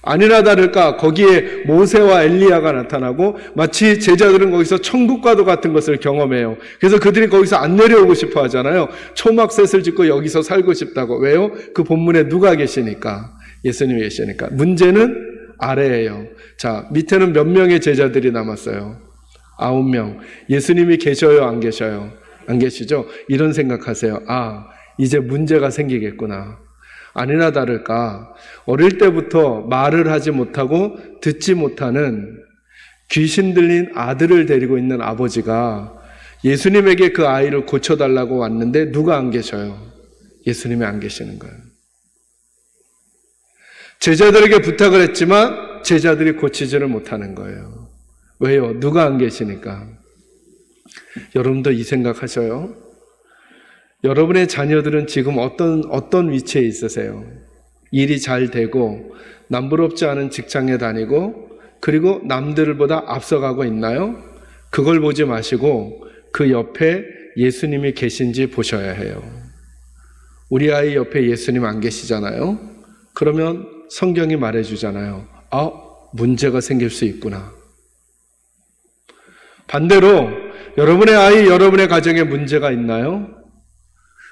아니나 다를까 거기에 모세와 엘리야가 나타나고 마치 제자들은 거기서 천국과도 같은 것을 경험해요. 그래서 그들이 거기서 안 내려오고 싶어 하잖아요. 초막셋을 짓고 여기서 살고 싶다고. 왜요? 그 본문에 누가 계시니까? 예수님이 계시니까. 문제는 아래예요. 자, 밑에는 몇 명의 제자들이 남았어요? 9명. 예수님이 계셔요? 안 계셔요? 안 계시죠? 이런 생각하세요. 이제 문제가 생기겠구나. 아니나 다를까 어릴 때부터 말을 하지 못하고 듣지 못하는 귀신 들린 아들을 데리고 있는 아버지가 예수님에게 그 아이를 고쳐달라고 왔는데 누가 안 계셔요? 예수님이 안 계시는 거예요. 제자들에게 부탁을 했지만 제자들이 고치지를 못하는 거예요. 왜요? 누가 안 계시니까. 여러분도 이 생각하셔요? 여러분의 자녀들은 지금 어떤 위치에 있으세요? 일이 잘 되고 남부럽지 않은 직장에 다니고 그리고 남들보다 앞서가고 있나요? 그걸 보지 마시고 그 옆에 예수님이 계신지 보셔야 해요. 우리 아이 옆에 예수님 안 계시잖아요? 그러면 성경이 말해주잖아요. 문제가 생길 수 있구나. 반대로 여러분의 아이, 여러분의 가정에 문제가 있나요?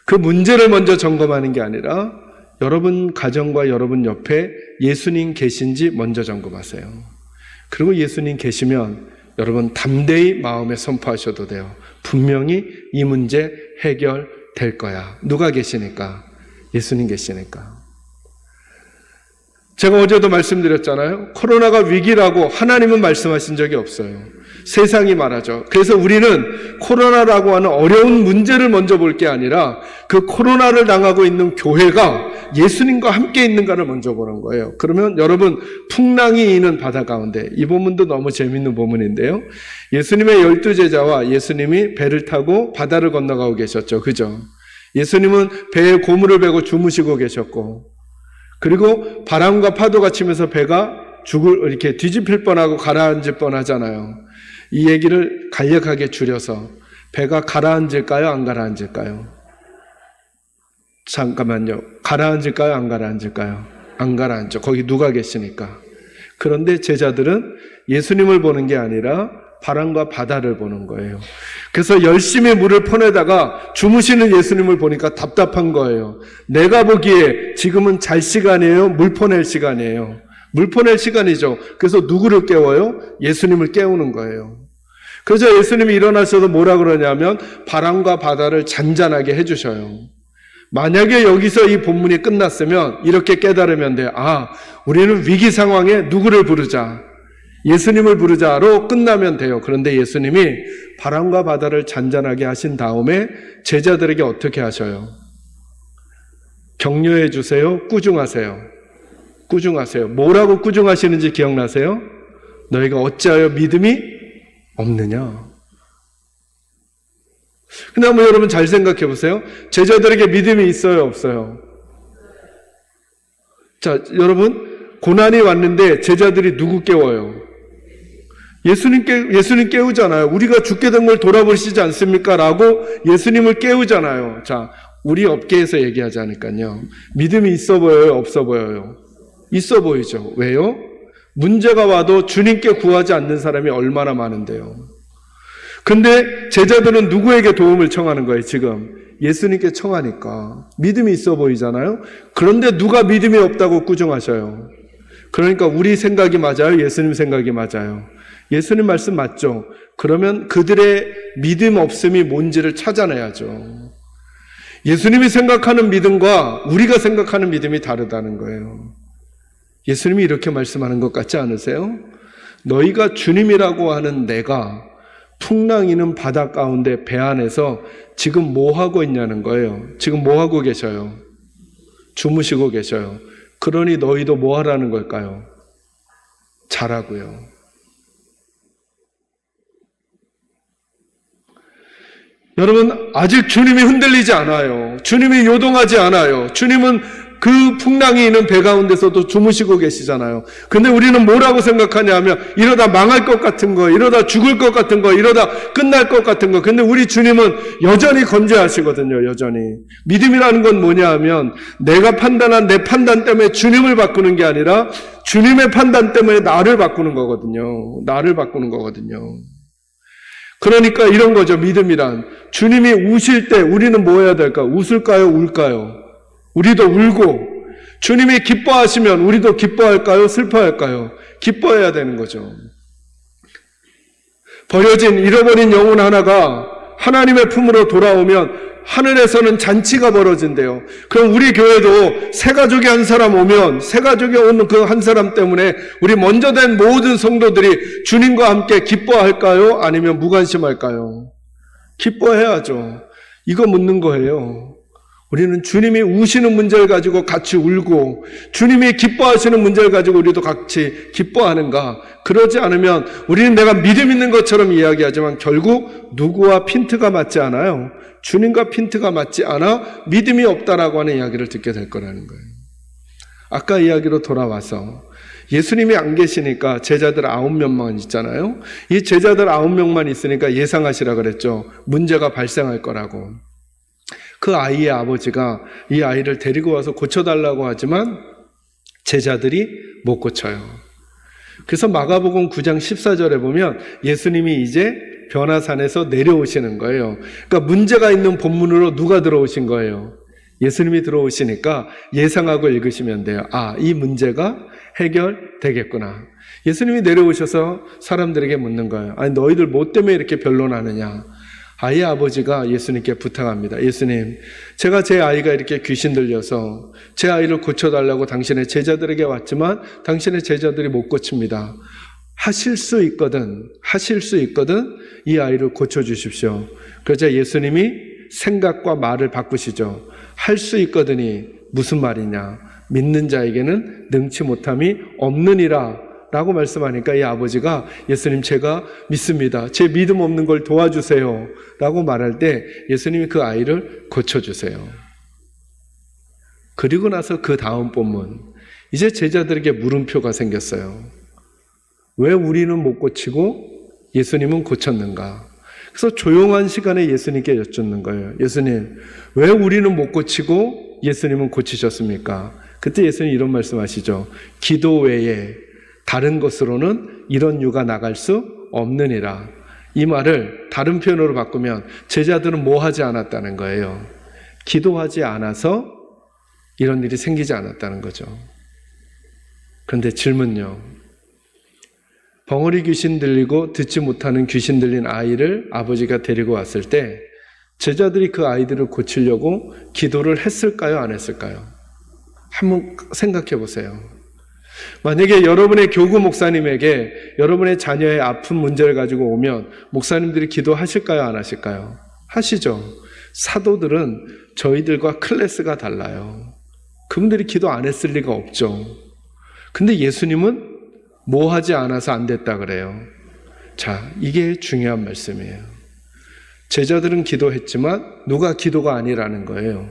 그 문제를 먼저 점검하는 게 아니라 여러분 가정과 여러분 옆에 예수님 계신지 먼저 점검하세요. 그리고 예수님 계시면 여러분 담대히 마음에 선포하셔도 돼요. 분명히 이 문제 해결될 거야. 누가 계시니까? 예수님 계시니까. 제가 어제도 말씀드렸잖아요. 코로나가 위기라고 하나님은 말씀하신 적이 없어요. 세상이 말하죠. 그래서 우리는 코로나라고 하는 어려운 문제를 먼저 볼 게 아니라 그 코로나를 당하고 있는 교회가 예수님과 함께 있는가를 먼저 보는 거예요. 그러면 여러분 풍랑이 이는 바다 가운데, 이 본문도 너무 재밌는 본문인데요. 예수님의 12제자와 예수님이 배를 타고 바다를 건너가고 계셨죠. 그죠? 예수님은 배에 고무를 베고 주무시고 계셨고, 그리고 바람과 파도가 치면서 배가 이렇게 뒤집힐 뻔하고 가라앉을 뻔하잖아요. 이 얘기를 간략하게 줄여서 배가 가라앉을까요? 안 가라앉을까요? 잠깐만요. 가라앉을까요? 안 가라앉을까요? 안 가라앉죠. 거기 누가 계시니까. 그런데 제자들은 예수님을 보는 게 아니라 바람과 바다를 보는 거예요. 그래서 열심히 물을 퍼내다가 주무시는 예수님을 보니까 답답한 거예요. 내가 보기에 지금은 잘 시간이에요? 물 퍼낼 시간이에요? 물 퍼낼 시간이죠. 그래서 누구를 깨워요? 예수님을 깨우는 거예요. 그래서 예수님이 일어나셔서 뭐라 그러냐면 바람과 바다를 잔잔하게 해주셔요. 만약에 여기서 이 본문이 끝났으면 이렇게 깨달으면 돼요. 우리는 위기 상황에 누구를 부르자? 예수님을 부르자로 끝나면 돼요. 그런데 예수님이 바람과 바다를 잔잔하게 하신 다음에 제자들에게 어떻게 하셔요? 격려해 주세요? 꾸중하세요? 꾸중하세요. 뭐라고 꾸중하시는지 기억나세요? 너희가 어찌하여 믿음이 없느냐? 근데 한번 여러분 잘 생각해 보세요. 제자들에게 믿음이 있어요? 없어요? 자, 여러분 고난이 왔는데 제자들이 누구 깨워요? 예수님 깨우잖아요. 우리가 죽게 된 걸 돌아보시지 않습니까? 라고 예수님을 깨우잖아요. 자, 우리 업계에서 얘기하자니까요. 믿음이 있어 보여요? 없어 보여요? 있어 보이죠. 왜요? 문제가 와도 주님께 구하지 않는 사람이 얼마나 많은데요. 근데 제자들은 누구에게 도움을 청하는 거예요, 지금? 예수님께 청하니까. 믿음이 있어 보이잖아요. 그런데 누가 믿음이 없다고 꾸중하셔요? 그러니까 우리 생각이 맞아요? 예수님 생각이 맞아요? 예수님 말씀 맞죠? 그러면 그들의 믿음 없음이 뭔지를 찾아내야죠. 예수님이 생각하는 믿음과 우리가 생각하는 믿음이 다르다는 거예요. 예수님이 이렇게 말씀하는 것 같지 않으세요? 너희가 주님이라고 하는 내가 풍랑이는 바다 가운데 배 안에서 지금 뭐 하고 있냐는 거예요. 지금 뭐 하고 계셔요? 주무시고 계셔요. 그러니 너희도 뭐 하라는 걸까요? 자라고요. 여러분, 아직 주님이 흔들리지 않아요. 주님이 요동하지 않아요. 주님은 그 풍랑이 있는 배 가운데서도 주무시고 계시잖아요. 근데 우리는 뭐라고 생각하냐 하면 이러다 망할 것 같은 거, 이러다 죽을 것 같은 거, 이러다 끝날 것 같은 거. 근데 우리 주님은 여전히 건재하시거든요. 여전히. 믿음이라는 건 뭐냐 하면 내가 판단한 내 판단 때문에 주님을 바꾸는 게 아니라 주님의 판단 때문에 나를 바꾸는 거거든요. 나를 바꾸는 거거든요. 그러니까 이런 거죠. 믿음이란. 주님이 우실 때 우리는 뭐 해야 될까? 웃을까요? 울까요? 우리도 울고, 주님이 기뻐하시면 우리도 기뻐할까요? 슬퍼할까요? 기뻐해야 되는 거죠. 버려진, 잃어버린 영혼 하나가 하나님의 품으로 돌아오면 하늘에서는 잔치가 벌어진대요. 그럼 우리 교회도 새 가족이 한 사람 오면 새 가족이 오는 그 한 사람 때문에 우리 먼저 된 모든 성도들이 주님과 함께 기뻐할까요? 아니면 무관심할까요? 기뻐해야죠. 이거 묻는 거예요. 우리는 주님이 우시는 문제를 가지고 같이 울고 주님이 기뻐하시는 문제를 가지고 우리도 같이 기뻐하는가? 그러지 않으면 우리는 내가 믿음 있는 것처럼 이야기하지만 결국 누구와 핀트가 맞지 않아요. 주님과 핀트가 맞지 않아 믿음이 없다라고 하는 이야기를 듣게 될 거라는 거예요. 아까 이야기로 돌아와서 예수님이 안 계시니까 제자들 9명만 있잖아요. 이 제자들 9명만 있으니까 예상하시라 그랬죠. 문제가 발생할 거라고. 그 아이의 아버지가 이 아이를 데리고 와서 고쳐달라고 하지만 제자들이 못 고쳐요. 그래서 마가복음 9장 14절에 보면 예수님이 이제 변화산에서 내려오시는 거예요. 그러니까 문제가 있는 본문으로 누가 들어오신 거예요? 예수님이 들어오시니까 예상하고 읽으시면 돼요. 아, 이 문제가 해결되겠구나. 예수님이 내려오셔서 사람들에게 묻는 거예요. 아니, 너희들 뭐 때문에 이렇게 변론하느냐? 아이의 아버지가 예수님께 부탁합니다. 예수님, 제가 제 아이가 이렇게 귀신 들려서 제 아이를 고쳐달라고 당신의 제자들에게 왔지만 당신의 제자들이 못 고칩니다. 하실 수 있거든 이 아이를 고쳐주십시오. 그러자 예수님이 생각과 말을 바꾸시죠. 할 수 있거든이 무슨 말이냐? 믿는 자에게는 능치 못함이 없느니라 라고 말씀하니까 이 아버지가 예수님 제가 믿습니다. 제 믿음 없는 걸 도와주세요 라고 말할 때 예수님이 그 아이를 고쳐주세요. 그리고 나서 그 다음 본문, 이제 제자들에게 물음표가 생겼어요. 왜 우리는 못 고치고 예수님은 고쳤는가? 그래서 조용한 시간에 예수님께 여쭙는 거예요. 예수님, 왜 우리는 못 고치고 예수님은 고치셨습니까? 그때 예수님이 이런 말씀하시죠. 기도 외에 다른 것으로는 이런 유가 나갈 수 없느니라. 이 말을 다른 표현으로 바꾸면 제자들은 뭐 하지 않았다는 거예요. 기도하지 않아서 이런 일이 생기지 않았다는 거죠. 그런데 질문요. 벙어리 귀신 들리고 듣지 못하는 귀신 들린 아이를 아버지가 데리고 왔을 때 제자들이 그 아이들을 고치려고 기도를 했을까요? 안 했을까요? 한번 생각해 보세요. 만약에 여러분의 교구 목사님에게 여러분의 자녀의 아픈 문제를 가지고 오면 목사님들이 기도하실까요? 안 하실까요? 하시죠. 사도들은 저희들과 클래스가 달라요. 그분들이 기도 안 했을 리가 없죠. 근데 예수님은 뭐 하지 않아서 안 됐다 그래요. 자, 이게 중요한 말씀이에요. 제자들은 기도했지만 누가 기도가 아니라는 거예요.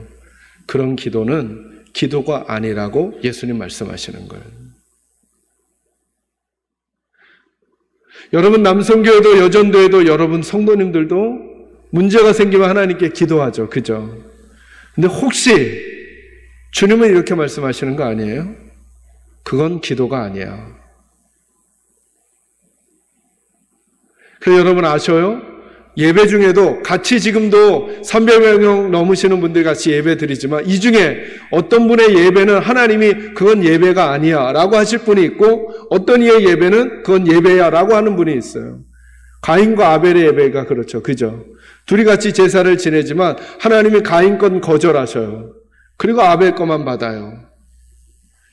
그런 기도는 기도가 아니라고 예수님 말씀하시는 거예요. 여러분 남성교회도 여전도회도 여러분 성도님들도 문제가 생기면 하나님께 기도하죠. 그죠? 근데 혹시 주님은 이렇게 말씀하시는 거 아니에요? 그건 기도가 아니야. 그래서 여러분 아셔요? 예배 중에도 같이 지금도 300명 넘으시는 분들 같이 예배 드리지만 이 중에 어떤 분의 예배는 하나님이 그건 예배가 아니야 라고 하실 분이 있고 어떤 이의 예배는 그건 예배야 라고 하는 분이 있어요. 가인과 아벨의 예배가 그렇죠. 그죠? 둘이 같이 제사를 지내지만 하나님이 가인 건 거절하셔요. 그리고 아벨 것만 받아요.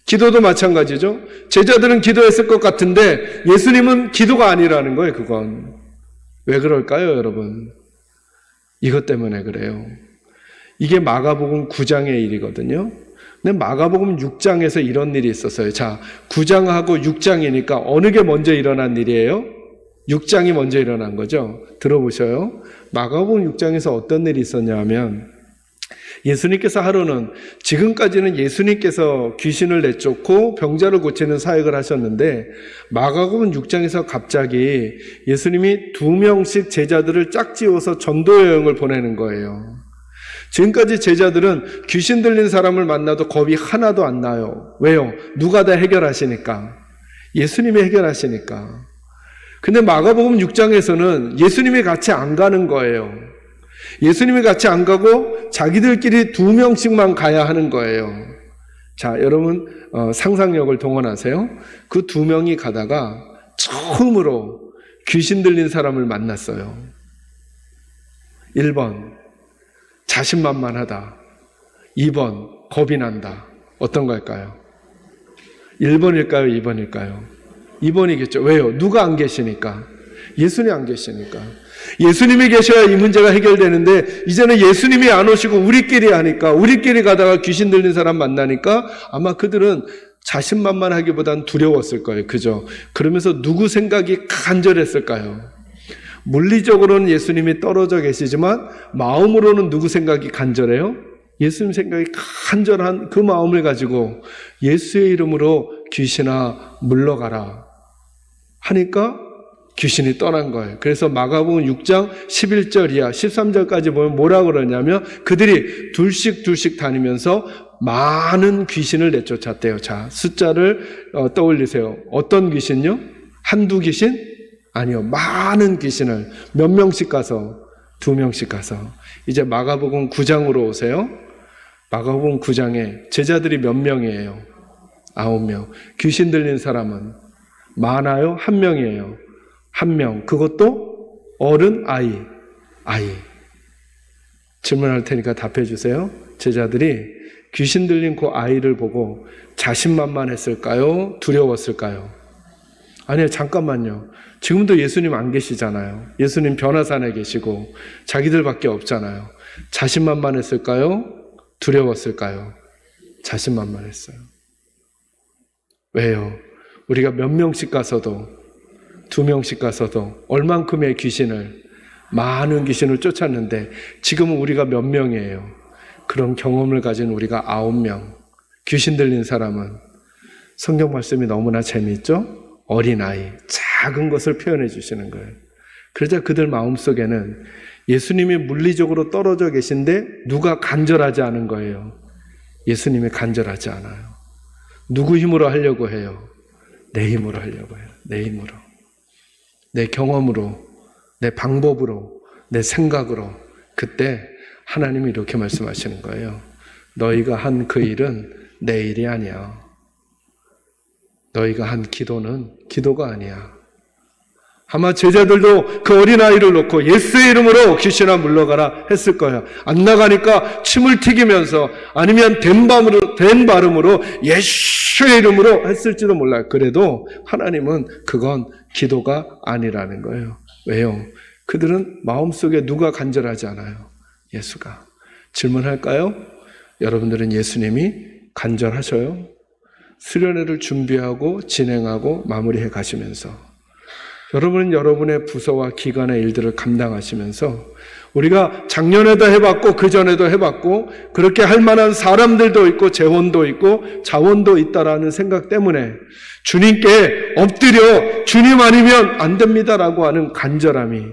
기도도 마찬가지죠. 제자들은 기도했을 것 같은데 예수님은 기도가 아니라는 거예요. 그건. 왜 그럴까요, 여러분? 이것 때문에 그래요. 이게 마가복음 9장의 일이거든요. 근데 마가복음 6장에서 이런 일이 있었어요. 자, 9장하고 6장이니까 어느 게 먼저 일어난 일이에요? 6장이 먼저 일어난 거죠. 들어보셔요. 마가복음 6장에서 어떤 일이 있었냐 하면 예수님께서 하루는 지금까지는 예수님께서 귀신을 내쫓고 병자를 고치는 사역을 하셨는데 마가복음 6장에서 갑자기 예수님이 2명씩 제자들을 짝지어서 전도 여행을 보내는 거예요. 지금까지 제자들은 귀신 들린 사람을 만나도 겁이 하나도 안 나요. 왜요? 누가 다 해결하시니까. 예수님이 해결하시니까. 근데 마가복음 6장에서는 예수님이 같이 안 가는 거예요. 예수님이 같이 안 가고 자기들끼리 2명씩만 가야 하는 거예요. 자, 여러분 상상력을 동원하세요. 그 2명이 가다가 처음으로 귀신 들린 사람을 만났어요. 1번 자신만만하다. 2번 겁이 난다. 어떤 걸까요? 1번일까요? 2번일까요? 2번이겠죠. 왜요? 누가 안 계시니까. 예수님이 안 계시니까. 예수님이 계셔야 이 문제가 해결되는데 이제는 예수님이 안 오시고 우리끼리 하니까 우리끼리 가다가 귀신 들린 사람 만나니까 아마 그들은 자신만만하기보단 두려웠을 거예요. 그죠? 그러면서 누구 생각이 간절했을까요? 물리적으로는 예수님이 떨어져 계시지만 마음으로는 누구 생각이 간절해요? 예수님 생각이 간절한 그 마음을 가지고 예수의 이름으로 귀신아 물러가라 하니까 귀신이 떠난 거예요. 그래서 마가복음 6장 11절 이하 13절까지 보면 뭐라 그러냐면 그들이 둘씩 다니면서 많은 귀신을 내쫓았대요. 자, 숫자를 떠올리세요. 어떤 귀신요? 한두 귀신? 아니요. 많은 귀신을 몇 명씩 가서 2명씩 가서 이제 마가복음 9장으로 오세요. 마가복음 9장에 제자들이 몇 명이에요? 9명. 귀신 들린 사람은 많아요? 1명이에요. 1명. 그것도 어른, 아이. 질문할 테니까 답해 주세요. 제자들이 귀신 들린 그 아이를 보고 자신만만했을까요? 두려웠을까요? 아니요, 잠깐만요. 지금도 예수님 안 계시잖아요. 예수님 변화산에 계시고 자기들밖에 없잖아요. 자신만만했을까요? 두려웠을까요? 자신만만했어요. 왜요? 우리가 몇 명씩 가서도 2명씩 가서도 얼만큼의 귀신을 많은 귀신을 쫓았는데 지금은 우리가 몇 명이에요? 그런 경험을 가진 우리가 9명. 귀신 들린 사람은 성경 말씀이 너무나 재미있죠? 어린아이, 작은 것을 표현해 주시는 거예요. 그러자 그들 마음속에는 예수님이 물리적으로 떨어져 계신데 누가 간절하지 않은 거예요. 예수님이 간절하지 않아요. 누구 힘으로 하려고 해요? 내 힘으로 하려고 해요. 내 힘으로. 내 경험으로, 내 방법으로, 내 생각으로. 그때 하나님이 이렇게 말씀하시는 거예요. 너희가 한 그 일은 내 일이 아니야. 너희가 한 기도는 기도가 아니야. 아마 제자들도 그 어린아이를 놓고 예수의 이름으로 귀신아 물러가라 했을 거야. 안 나가니까 침을 튀기면서 아니면 된 발음으로 예수의 이름으로 했을지도 몰라요. 그래도 하나님은 그건 기도가 아니라는 거예요. 왜요? 그들은 마음속에 누가 간절하지 않아요? 예수가. 질문할까요? 여러분들은 예수님이 간절하셔요? 수련회를 준비하고 진행하고 마무리해 가시면서 여러분은 여러분의 부서와 기관의 일들을 감당하시면서 우리가 작년에도 해봤고 그전에도 해봤고 그렇게 할 만한 사람들도 있고 재원도 있고 자원도 있다라는 생각 때문에 주님께 엎드려 주님 아니면 안 됩니다라고 하는 간절함이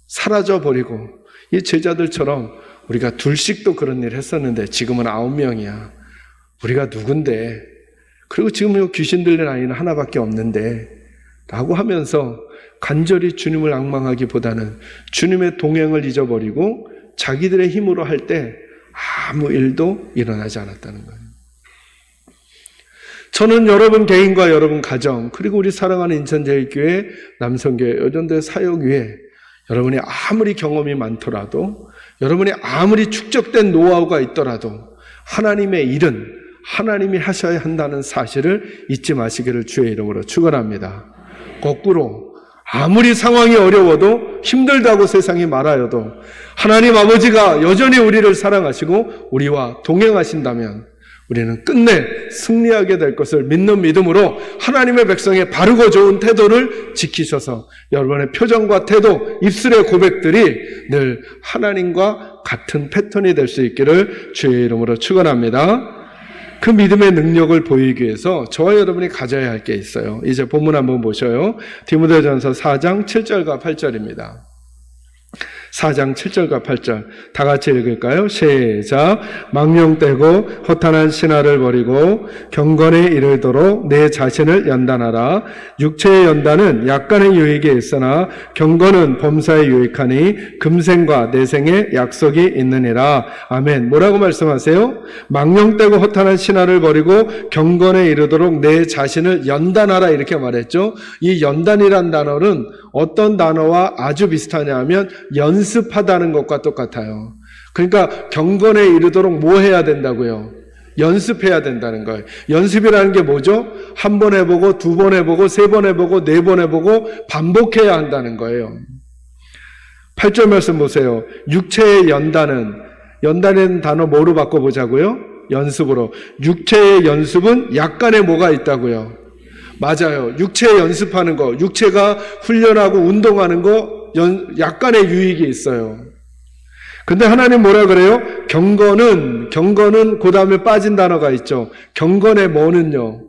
사라져버리고 이 제자들처럼 우리가 둘씩도 그런 일을 했었는데 지금은 9명이야. 우리가 누군데? 그리고 지금 귀신 들린 아이는 하나밖에 없는데 라고 하면서 간절히 주님을 앙망하기보다는 주님의 동행을 잊어버리고 자기들의 힘으로 할 때 아무 일도 일어나지 않았다는 거예요. 저는 여러분 개인과 여러분 가정, 그리고 우리 사랑하는 인천제일교회, 남성교회, 여전대 사역 위에 여러분이 아무리 경험이 많더라도, 여러분이 아무리 축적된 노하우가 있더라도 하나님의 일은 하나님이 하셔야 한다는 사실을 잊지 마시기를 주의 이름으로 축원합니다. 거꾸로 아무리 상황이 어려워도 힘들다고 세상이 말하여도 하나님 아버지가 여전히 우리를 사랑하시고 우리와 동행하신다면 우리는 끝내 승리하게 될 것을 믿는 믿음으로 하나님의 백성의 바르고 좋은 태도를 지키셔서 여러분의 표정과 태도, 입술의 고백들이 늘 하나님과 같은 패턴이 될 수 있기를 주의 이름으로 축원합니다. 그 믿음의 능력을 보이기 위해서 저와 여러분이 가져야 할 게 있어요. 이제 본문 한번 보셔요. 디모데전서 4장 7절과 8절입니다. 4장 7절과 8절 다 같이 읽을까요? 시작. 망령되고 허탄한 신화를 버리고 경건에 이르도록 내 자신을 연단하라. 육체의 연단은 약간의 유익이 있으나 경건은 범사에 유익하니 금생과 내생에 약속이 있느니라. 아멘. 뭐라고 말씀하세요? 망령되고 허탄한 신화를 버리고 경건에 이르도록 내 자신을 연단하라 이렇게 말했죠. 이 연단이란 단어는 어떤 단어와 아주 비슷하냐 하면 연습하다는 것과 똑같아요. 그러니까 경건에 이르도록 뭐 해야 된다고요? 연습해야 된다는 거예요. 연습이라는 게 뭐죠? 한 번 해보고, 두 번 해보고, 세 번 해보고, 네 번 해보고 반복해야 한다는 거예요. 8절 말씀 보세요. 육체의 연단이라는 단어 뭐로 바꿔보자고요? 연습으로. 육체의 연습은 약간의 뭐가 있다고요? 맞아요. 육체 연습하는 거, 육체가 훈련하고 운동하는 거 약간의 유익이 있어요. 근데 하나님 뭐라 그래요? 경건은 그 다음에 빠진 단어가 있죠. 경건의 뭐는요?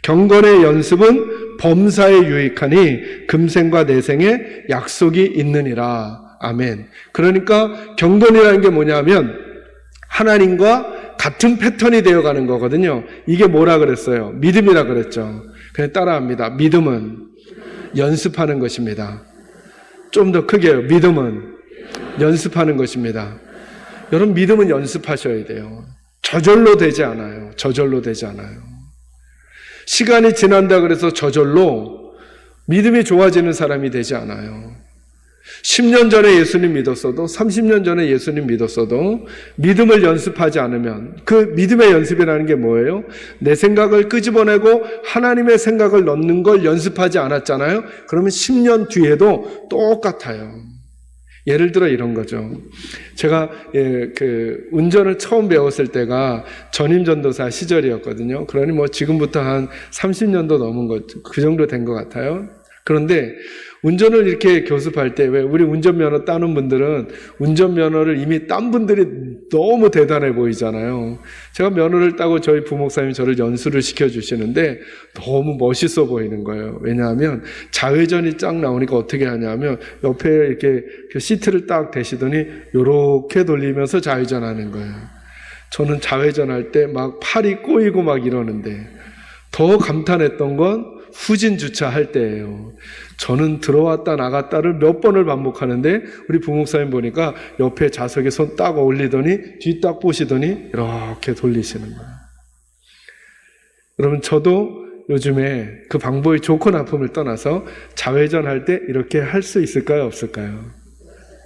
경건의 연습은 범사에 유익하니 금생과 내생에 약속이 있느니라. 아멘. 그러니까 경건이라는 게 뭐냐면 하나님과 같은 패턴이 되어가는 거거든요. 이게 뭐라 그랬어요? 믿음이라 그랬죠. 그냥 따라합니다. 믿음은 연습하는 것입니다. 좀 더 크게 해요. 믿음은 연습하는 것입니다. 여러분 믿음은 연습하셔야 돼요. 저절로 되지 않아요. 시간이 지난다 그래서 저절로 믿음이 좋아지는 사람이 되지 않아요. 10년 전에 예수님 믿었어도 30년 전에 예수님 믿었어도 믿음을 연습하지 않으면 그 믿음의 연습이라는 게 뭐예요? 내 생각을 끄집어내고 하나님의 생각을 넣는 걸 연습하지 않았잖아요. 그러면 10년 뒤에도 똑같아요. 예를 들어 이런 거죠. 제가 운전을 처음 배웠을 때가 전임 전도사 시절이었거든요. 그러니 뭐 지금부터 한 30년도 넘은 그 정도 된 것 같아요. 그런데 운전을 이렇게 교습할 때 왜 우리 운전면허 따는 분들은 운전면허를 이미 딴 분들이 너무 대단해 보이잖아요. 제가 면허를 따고 저희 부목사님이 저를 연수를 시켜주시는데 너무 멋있어 보이는 거예요. 왜냐하면 좌회전이 쫙 나오니까 어떻게 하냐면 옆에 이렇게 시트를 딱 대시더니 요렇게 돌리면서 좌회전하는 거예요. 저는 좌회전할 때 막 팔이 꼬이고 막 이러는데 더 감탄했던 건 후진 주차할 때예요. 저는 들어왔다 나갔다를 몇 번을 반복하는데 우리 부목사님 보니까 옆에 좌석에 손 딱 올리더니 뒤 딱 보시더니 이렇게 돌리시는 거예요. 여러분 저도 요즘에 그 방법이 좋고 나쁨을 떠나서 좌회전할 때 이렇게 할 수 있을까요? 없을까요?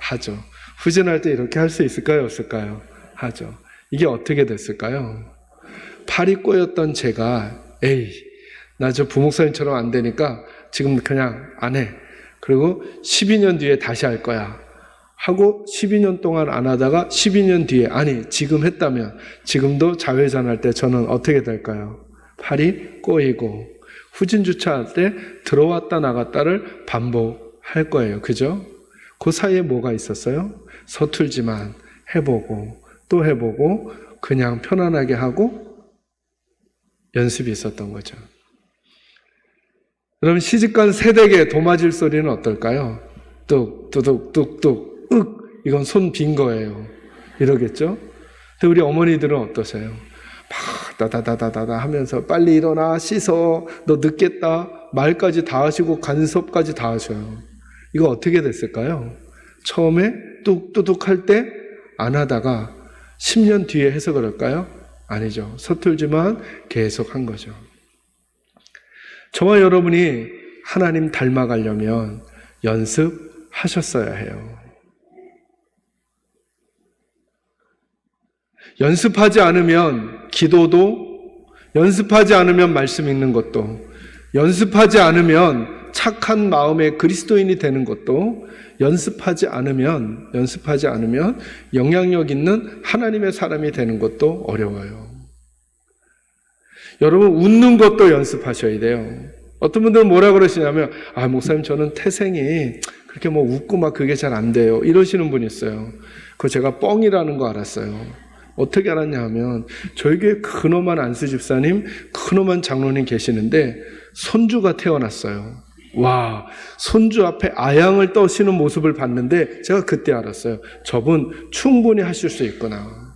하죠. 후진할 때 이렇게 할 수 있을까요? 없을까요? 하죠. 이게 어떻게 됐을까요? 팔이 꼬였던 제가 나 저 부목사님처럼 안 되니까 지금 그냥 안 해. 그리고 12년 뒤에 다시 할 거야. 하고 12년 동안 안 하다가 12년 뒤에 지금 했다면 지금도 좌회전할 때 저는 어떻게 될까요? 팔이 꼬이고 후진 주차할 때 들어왔다 나갔다를 반복할 거예요. 그죠? 그 사이에 뭐가 있었어요? 서툴지만 해보고 또 해보고 그냥 편안하게 하고 연습이 있었던 거죠. 여러분 시집간 새댁의 도마질 소리는 어떨까요? 뚝뚝뚝뚝 이건 손 빈 거예요. 이러겠죠? 근데 우리 어머니들은 어떠세요? 다다다다다다 하면서 빨리 일어나, 씻어, 너 늦겠다, 말까지 다 하시고 간섭까지 다 하셔요. 이거 어떻게 됐을까요? 처음에 뚝뚝뚝 할 때 안 하다가 10년 뒤에 해서 그럴까요? 아니죠. 서툴지만 계속 한 거죠. 저와 여러분이 하나님 닮아가려면 연습하셨어야 해요. 연습하지 않으면 기도도, 연습하지 않으면 말씀 읽는 것도, 연습하지 않으면 착한 마음의 그리스도인이 되는 것도, 연습하지 않으면 영향력 있는 하나님의 사람이 되는 것도 어려워요. 여러분, 웃는 것도 연습하셔야 돼요. 어떤 분들은 뭐라 그러시냐면, 목사님, 저는 태생이 그렇게 웃고 막 그게 잘 안 돼요, 이러시는 분이 있어요. 그거 제가 뻥이라는 거 알았어요. 어떻게 알았냐 하면, 저희 교회 근엄한 안수 집사님, 근엄한 장로님 계시는데 손주가 태어났어요. 와, 손주 앞에 아양을 떠시는 모습을 봤는데 제가 그때 알았어요. 저분 충분히 하실 수 있구나.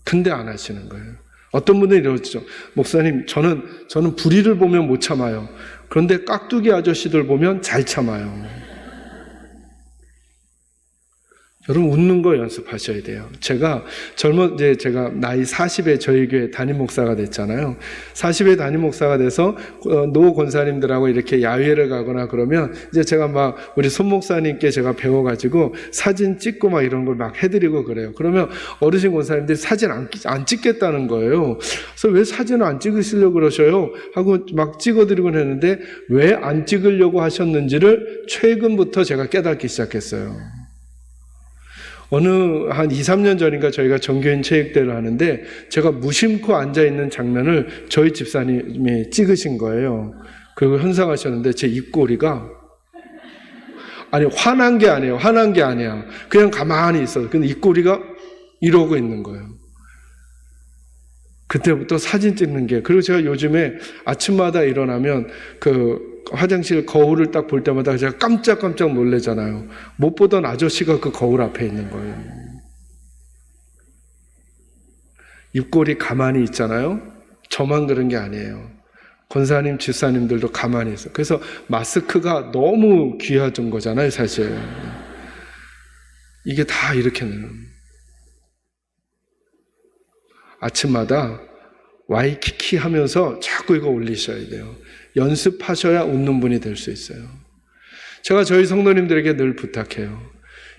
근데 안 하시는 거예요. 어떤 분들이 이러죠. 목사님, 저는 불의를 보면 못 참아요. 그런데 깍두기 아저씨들 보면 잘 참아요. 여러분, 웃는 거 연습하셔야 돼요. 제가 제가 나이 40에 저희 교회 담임 목사가 됐잖아요. 40에 담임 목사가 돼서 노 권사님들하고 이렇게 야외를 가거나 그러면 이제 제가 막 우리 손 목사님께 제가 배워가지고 사진 찍고 막 이런 걸 막 해드리고 그래요. 그러면 어르신 권사님들이 사진 안 찍겠다는 거예요. 그래서 왜 사진을 안 찍으시려고 그러셔요? 하고 막 찍어드리곤 했는데 왜 안 찍으려고 하셨는지를 최근부터 제가 깨닫기 시작했어요. 어느 한 2, 3년 전인가 저희가 정교인 체육대회를 하는데 제가 무심코 앉아있는 장면을 저희 집사님이 찍으신 거예요. 그리고 현상하셨는데 제 입꼬리가 화난 게 아니야. 그냥 가만히 있어요. 근데 입꼬리가 이러고 있는 거예요. 그때부터 사진 찍는 게, 그리고 제가 요즘에 아침마다 일어나면 화장실 거울을 딱 볼 때마다 제가 깜짝깜짝 놀래잖아요. 못 보던 아저씨가 그 거울 앞에 있는 거예요. 입꼬리 가만히 있잖아요. 저만 그런 게 아니에요. 권사님, 집사님들도 가만히 있어요. 그래서 마스크가 너무 귀하던 거잖아요, 사실. 이게 다 이렇게는. 아침마다 와이키키 하면서 자꾸 이거 올리셔야 돼요. 연습하셔야 웃는 분이 될 수 있어요. 제가 저희 성도님들에게 늘 부탁해요.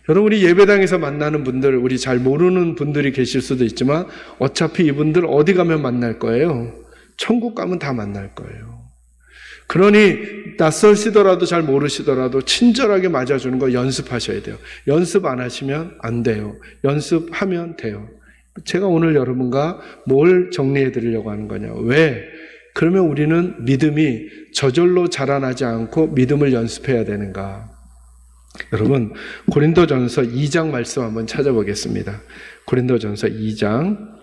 여러분이 예배당에서 만나는 분들, 우리 잘 모르는 분들이 계실 수도 있지만 어차피 이분들 어디 가면 만날 거예요? 천국 가면 다 만날 거예요. 그러니 낯설시더라도 잘 모르시더라도 친절하게 맞아주는 거 연습하셔야 돼요. 연습 안 하시면 안 돼요. 연습하면 돼요. 제가 오늘 여러분과 뭘 정리해 드리려고 하는 거냐. 왜? 그러면 우리는 믿음이 저절로 자라나지 않고 믿음을 연습해야 되는가? 여러분, 고린도전서 2장 말씀 한번 찾아보겠습니다. 고린도전서 2장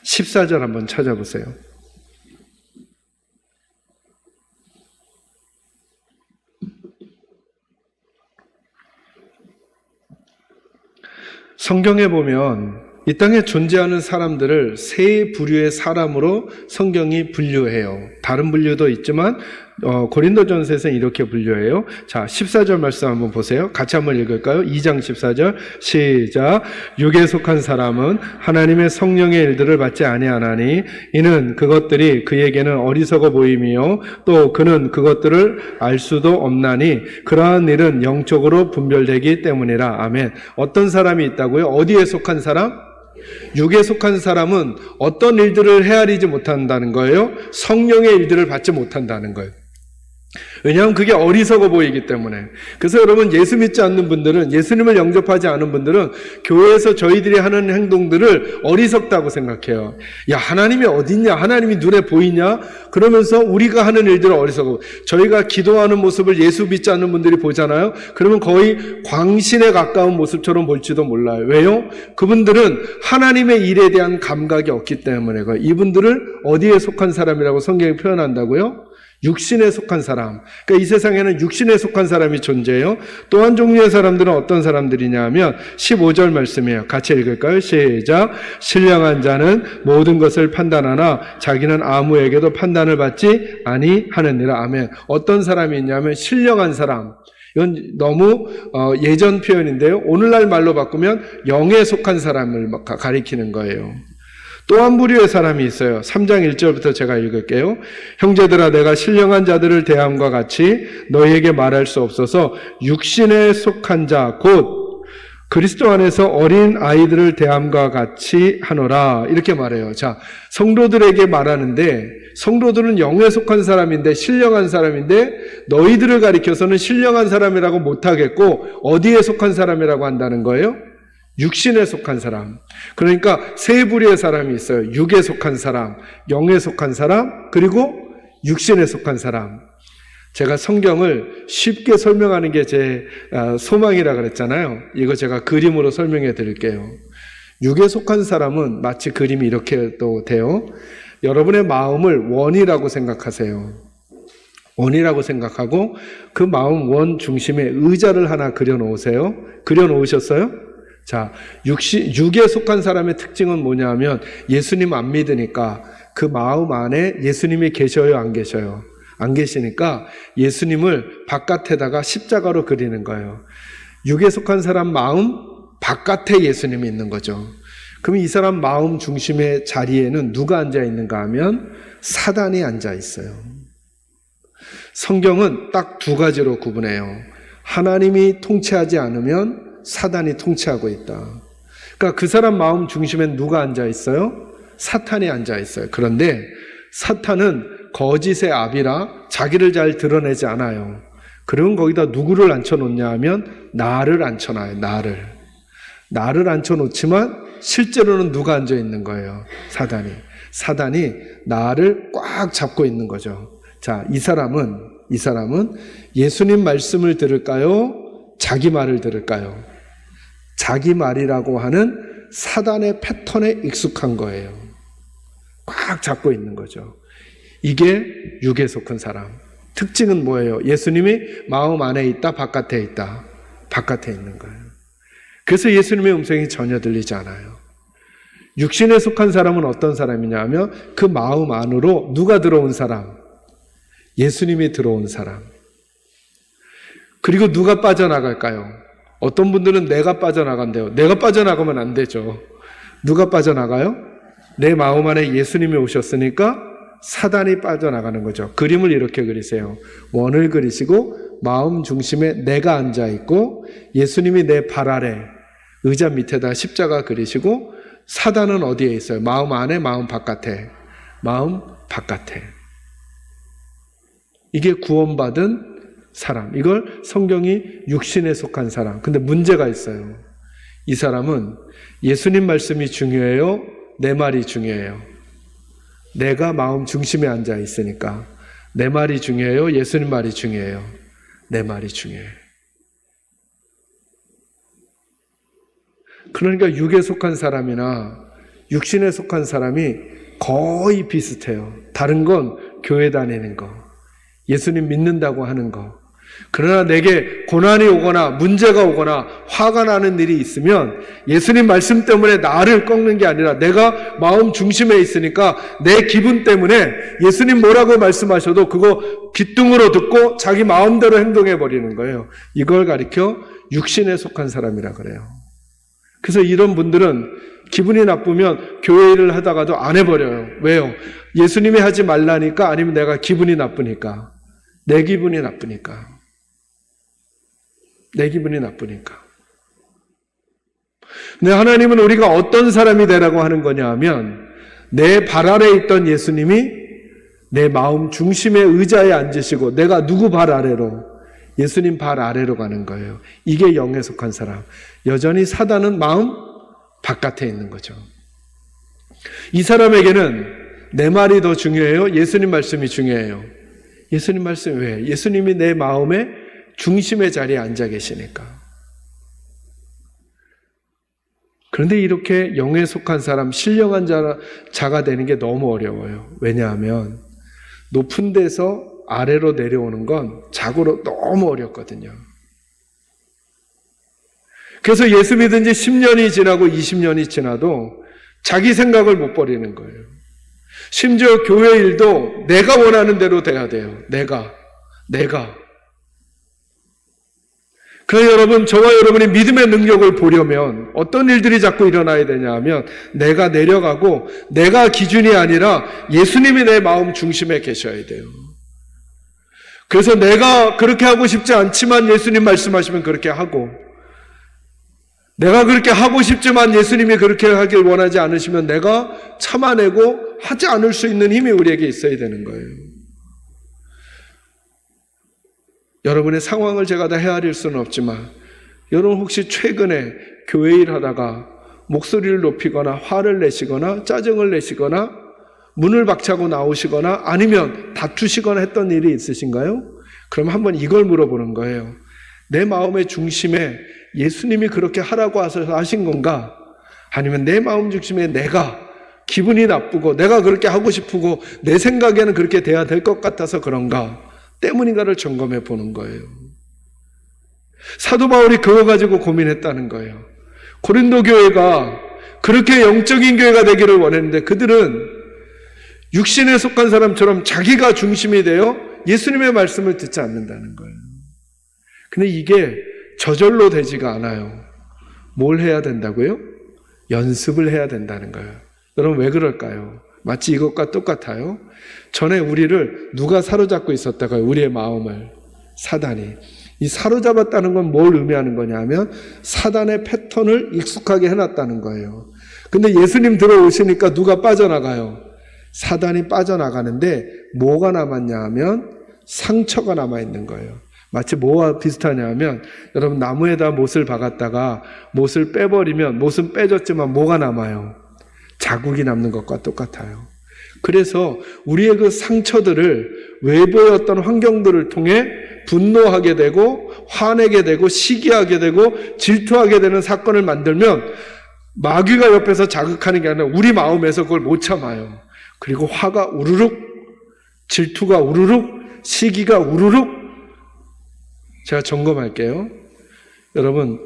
14절 한번 찾아보세요. 성경에 보면 이 땅에 존재하는 사람들을 세 부류의 사람으로 성경이 분류해요. 다른 분류도 있지만 고린도전서에서는 이렇게 분류해요. 자, 14절 말씀 한번 보세요. 같이 한번 읽을까요? 2장 14절 시작. 육에 속한 사람은 하나님의 성령의 일들을 받지 아니하나니 이는 그것들이 그에게는 어리석어 보임이요 또 그는 그것들을 알 수도 없나니 그러한 일은 영적으로 분별되기 때문이라. 아멘. 어떤 사람이 있다고요? 어디에 속한 사람? 육에 속한 사람은 어떤 일들을 헤아리지 못한다는 거예요? 성령의 일들을 받지 못한다는 거예요. 왜냐하면 그게 어리석어 보이기 때문에. 그래서 여러분, 예수 믿지 않는 분들은, 예수님을 영접하지 않은 분들은 교회에서 저희들이 하는 행동들을 어리석다고 생각해요. 야, 하나님이 어딨냐? 하나님이 눈에 보이냐? 그러면서 우리가 하는 일들을 어리석어. 저희가 기도하는 모습을 예수 믿지 않는 분들이 보잖아요. 그러면 거의 광신에 가까운 모습처럼 볼지도 몰라요. 왜요? 그분들은 하나님의 일에 대한 감각이 없기 때문에. 이분들을 어디에 속한 사람이라고 성경이 표현한다고요? 육신에 속한 사람. 그러니까 이 세상에는 육신에 속한 사람이 존재해요. 또 한 종류의 사람들은 어떤 사람들이냐 하면 15절 말씀이에요. 같이 읽을까요? 시작. 신령한 자는 모든 것을 판단하나 자기는 아무에게도 판단을 받지 아니하느니라. 아멘. 어떤 사람이 있냐면 신령한 사람. 이건 너무 예전 표현인데요. 오늘날 말로 바꾸면 영에 속한 사람을 가리키는 거예요. 또 한 부류의 사람이 있어요. 3장 1절부터 제가 읽을게요. 형제들아 내가 신령한 자들을 대함과 같이 너희에게 말할 수 없어서 육신에 속한 자 곧 그리스도 안에서 어린 아이들을 대함과 같이 하노라. 이렇게 말해요. 자, 성도들에게 말하는데 성도들은 영에 속한 사람인데 신령한 사람인데 너희들을 가리켜서는 신령한 사람이라고 못하겠고 어디에 속한 사람이라고 한다는 거예요? 육신에 속한 사람. 그러니까 세 부류의 사람이 있어요. 육에 속한 사람, 영에 속한 사람, 그리고 육신에 속한 사람. 제가 성경을 쉽게 설명하는 게 제 소망이라 그랬잖아요. 이거 제가 그림으로 설명해 드릴게요. 육에 속한 사람은 마치 그림이 이렇게 또 돼요. 여러분의 마음을 원이라고 생각하세요. 원이라고 생각하고 그 마음 원 중심에 의자를 하나 그려 놓으세요. 그려 놓으셨어요? 자, 육에 속한 사람의 특징은 뭐냐 하면 예수님 안 믿으니까 그 마음 안에 예수님이 계셔요, 안 계셔요? 안 계시니까 예수님을 바깥에다가 십자가로 그리는 거예요. 육에 속한 사람 마음 바깥에 예수님이 있는 거죠. 그럼 이 사람 마음 중심의 자리에는 누가 앉아 있는가 하면 사단이 앉아 있어요. 성경은 딱 두 가지로 구분해요. 하나님이 통치하지 않으면 사단이 통치하고 있다. 그러니까 그 사람 마음 중심엔 누가 앉아 있어요? 사탄이 앉아 있어요. 그런데 사탄은 거짓의 압이라 자기를 잘 드러내지 않아요. 그러면 거기다 누구를 앉혀놓냐 하면 나를 앉혀놔요. 나를 앉혀놓지만 실제로는 누가 앉아 있는 거예요? 사단이 나를 꽉 잡고 있는 거죠. 자, 이 사람은 예수님 말씀을 들을까요? 자기 말을 들을까요? 자기 말이라고 하는 사단의 패턴에 익숙한 거예요. 꽉 잡고 있는 거죠. 이게 육에 속한 사람. 특징은 뭐예요? 예수님이 마음 안에 있다, 바깥에 있다. 바깥에 있는 거예요. 그래서 예수님의 음성이 전혀 들리지 않아요. 육신에 속한 사람은 어떤 사람이냐 하면 그 마음 안으로 누가 들어온 사람? 예수님이 들어온 사람. 그리고 누가 빠져나갈까요? 어떤 분들은 내가 빠져나간대요. 내가 빠져나가면 안 되죠. 누가 빠져나가요? 내 마음 안에 예수님이 오셨으니까 사단이 빠져나가는 거죠. 그림을 이렇게 그리세요. 원을 그리시고 마음 중심에 내가 앉아있고 예수님이 내 발 아래 의자 밑에다 십자가 그리시고 사단은 어디에 있어요? 마음 안에, 마음 바깥에. 마음 바깥에. 이게 구원받은 사람. 이걸 성경이 육신에 속한 사람. 근데 문제가 있어요. 이 사람은 예수님 말씀이 중요해요? 내 말이 중요해요? 내가 마음 중심에 앉아 있으니까 내 말이 중요해요? 예수님 말이 중요해요? 내 말이 중요해요. 그러니까 육에 속한 사람이나 육신에 속한 사람이 거의 비슷해요. 다른 건 교회 다니는 거, 예수님 믿는다고 하는 거. 그러나 내게 고난이 오거나 문제가 오거나 화가 나는 일이 있으면 예수님 말씀 때문에 나를 꺾는 게 아니라 내가 마음 중심에 있으니까 내 기분 때문에 예수님 뭐라고 말씀하셔도 그거 귓등으로 듣고 자기 마음대로 행동해 버리는 거예요. 이걸 가리켜 육신에 속한 사람이라 그래요. 그래서 이런 분들은 기분이 나쁘면 교회 일을 하다가도 안 해버려요. 왜요? 예수님이 하지 말라니까 아니면 내가 기분이 나쁘니까. 내 기분이 나쁘니까. 근데 하나님은 우리가 어떤 사람이 되라고 하는 거냐 하면 내 발 아래에 있던 예수님이 내 마음 중심의 의자에 앉으시고 내가 누구 발 아래로? 예수님 발 아래로 가는 거예요. 이게 영에 속한 사람. 여전히 사단은 마음 바깥에 있는 거죠. 이 사람에게는 내 말이 더 중요해요? 예수님 말씀이 중요해요? 예수님 말씀 왜? 예수님이 내 마음의 중심의 자리에 앉아 계시니까. 그런데 이렇게 영에 속한 사람, 신령한 자가 되는 게 너무 어려워요. 왜냐하면 높은 데서 아래로 내려오는 건 자고로 너무 어렵거든요. 그래서 예수 믿은 지 10년이 지나고 20년이 지나도 자기 생각을 못 버리는 거예요. 심지어 교회 일도 내가 원하는 대로 돼야 돼요. 내가. 그래서 여러분, 저와 여러분이 믿음의 능력을 보려면 어떤 일들이 자꾸 일어나야 되냐 하면 내가 내려가고 내가 기준이 아니라 예수님이 내 마음 중심에 계셔야 돼요. 그래서 내가 그렇게 하고 싶지 않지만 예수님 말씀하시면 그렇게 하고, 내가 그렇게 하고 싶지만 예수님이 그렇게 하길 원하지 않으시면 내가 참아내고 하지 않을 수 있는 힘이 우리에게 있어야 되는 거예요. 여러분의 상황을 제가 다 헤아릴 수는 없지만 여러분 혹시 최근에 교회 일 하다가 목소리를 높이거나 화를 내시거나 짜증을 내시거나 문을 박차고 나오시거나 아니면 다투시거나 했던 일이 있으신가요? 그럼 한번 이걸 물어보는 거예요. 내 마음의 중심에 예수님이 그렇게 하라고 하신 건가? 아니면 내 마음 중심에 내가 기분이 나쁘고 내가 그렇게 하고 싶고 내 생각에는 그렇게 돼야 될 것 같아서 그런가? 때문인가를 점검해 보는 거예요. 사도 바울이 그거 가지고 고민했다는 거예요. 고린도 교회가 그렇게 영적인 교회가 되기를 원했는데 그들은 육신에 속한 사람처럼 자기가 중심이 되어 예수님의 말씀을 듣지 않는다는 거예요. 근데 이게 저절로 되지가 않아요. 뭘 해야 된다고요? 연습을 해야 된다는 거예요. 여러분 왜 그럴까요? 마치 이것과 똑같아요. 전에 우리를 누가 사로잡고 있었다고요? 우리의 마음을. 사단이. 이 사로잡았다는 건 뭘 의미하는 거냐 하면 사단의 패턴을 익숙하게 해놨다는 거예요. 근데 예수님 들어오시니까 누가 빠져나가요? 사단이 빠져나가는데 뭐가 남았냐 하면 상처가 남아있는 거예요. 마치 뭐와 비슷하냐 하면 여러분 나무에다 못을 박았다가 못을 빼버리면 못은 빼졌지만 뭐가 남아요? 자국이 남는 것과 똑같아요. 그래서 우리의 그 상처들을 외부의 어떤 환경들을 통해 분노하게 되고 화내게 되고 시기하게 되고 질투하게 되는 사건을 만들면 마귀가 옆에서 자극하는 게 아니라 우리 마음에서 그걸 못 참아요. 그리고 화가 우르륵, 질투가 우르륵, 시기가 우르륵. 제가 점검할게요. 여러분,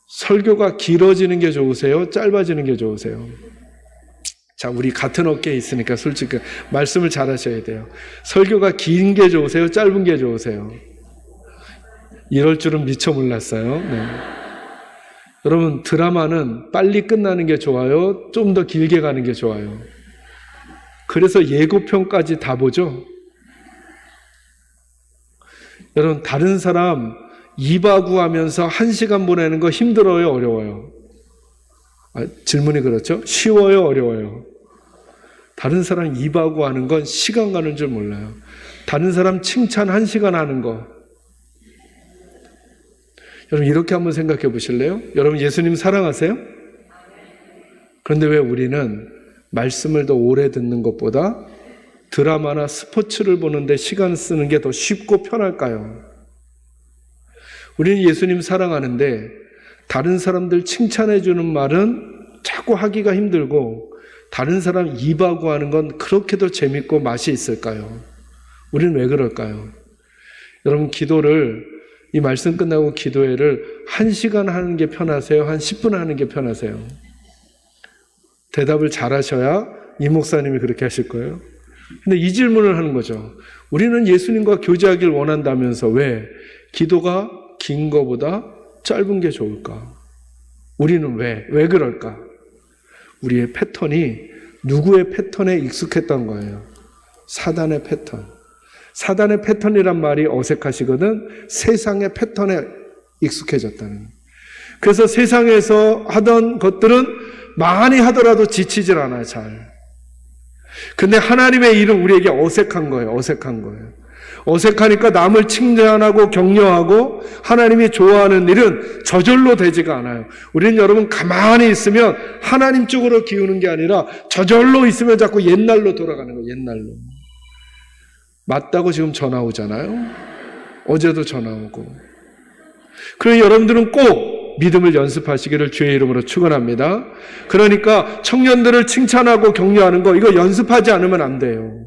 설교가 길어지는 게 좋으세요? 짧아지는 게 좋으세요? 자, 우리 같은 어깨에 있으니까 솔직히 말씀을 잘 하셔야 돼요. 설교가 긴 게 좋으세요? 짧은 게 좋으세요? 이럴 줄은 미처 몰랐어요. 네. 여러분, 드라마는 빨리 끝나는 게 좋아요? 좀 더 길게 가는 게 좋아요? 그래서 예고편까지 다 보죠? 여러분, 다른 사람 2바구 하면서 1시간 보내는 거 힘들어요? 어려워요? 질문이 그렇죠? 쉬워요? 어려워요? 다른 사람 2바구 하는 건 시간 가는 줄 몰라요. 다른 사람 칭찬 1시간 하는 거. 여러분 이렇게 한번 생각해 보실래요? 여러분 예수님 사랑하세요? 그런데 왜 우리는 말씀을 더 오래 듣는 것보다 드라마나 스포츠를 보는데 시간 쓰는 게 더 쉽고 편할까요? 우리는 예수님 사랑하는데 다른 사람들 칭찬해 주는 말은 자꾸 하기가 힘들고 다른 사람 입하고 하는 건 그렇게도 재밌고 맛이 있을까요? 우리는 왜 그럴까요? 여러분 기도를 이 말씀 끝나고 기도회를 1시간 하는 게 편하세요? 한 10분 하는 게 편하세요? 대답을 잘 하셔야 이 목사님이 그렇게 하실 거예요. 근데 이 질문을 하는 거죠. 우리는 예수님과 교제하길 원한다면서 왜 기도가 긴 거보다 짧은 게 좋을까? 우리는 왜 그럴까? 우리의 패턴이 누구의 패턴에 익숙했던 거예요? 사단의 패턴. 사단의 패턴이란 말이 어색하시거든. 세상의 패턴에 익숙해졌다는. 그래서 세상에서 하던 것들은 많이 하더라도 지치질 않아요, 잘. 근데 하나님의 일은 우리에게 어색한 거예요, 어색한 거예요. 어색하니까 남을 칭찬하고 격려하고 하나님이 좋아하는 일은 저절로 되지가 않아요. 우리는 여러분 가만히 있으면 하나님 쪽으로 기우는 게 아니라 저절로 있으면 자꾸 옛날로 돌아가는 거예요, 옛날로. 맞다고 지금 전화 오잖아요. 어제도 전화 오고. 그래서 여러분들은 꼭 믿음을 연습하시기를 주의 이름으로 축원합니다. 그러니까 청년들을 칭찬하고 격려하는 거 이거 연습하지 않으면 안 돼요.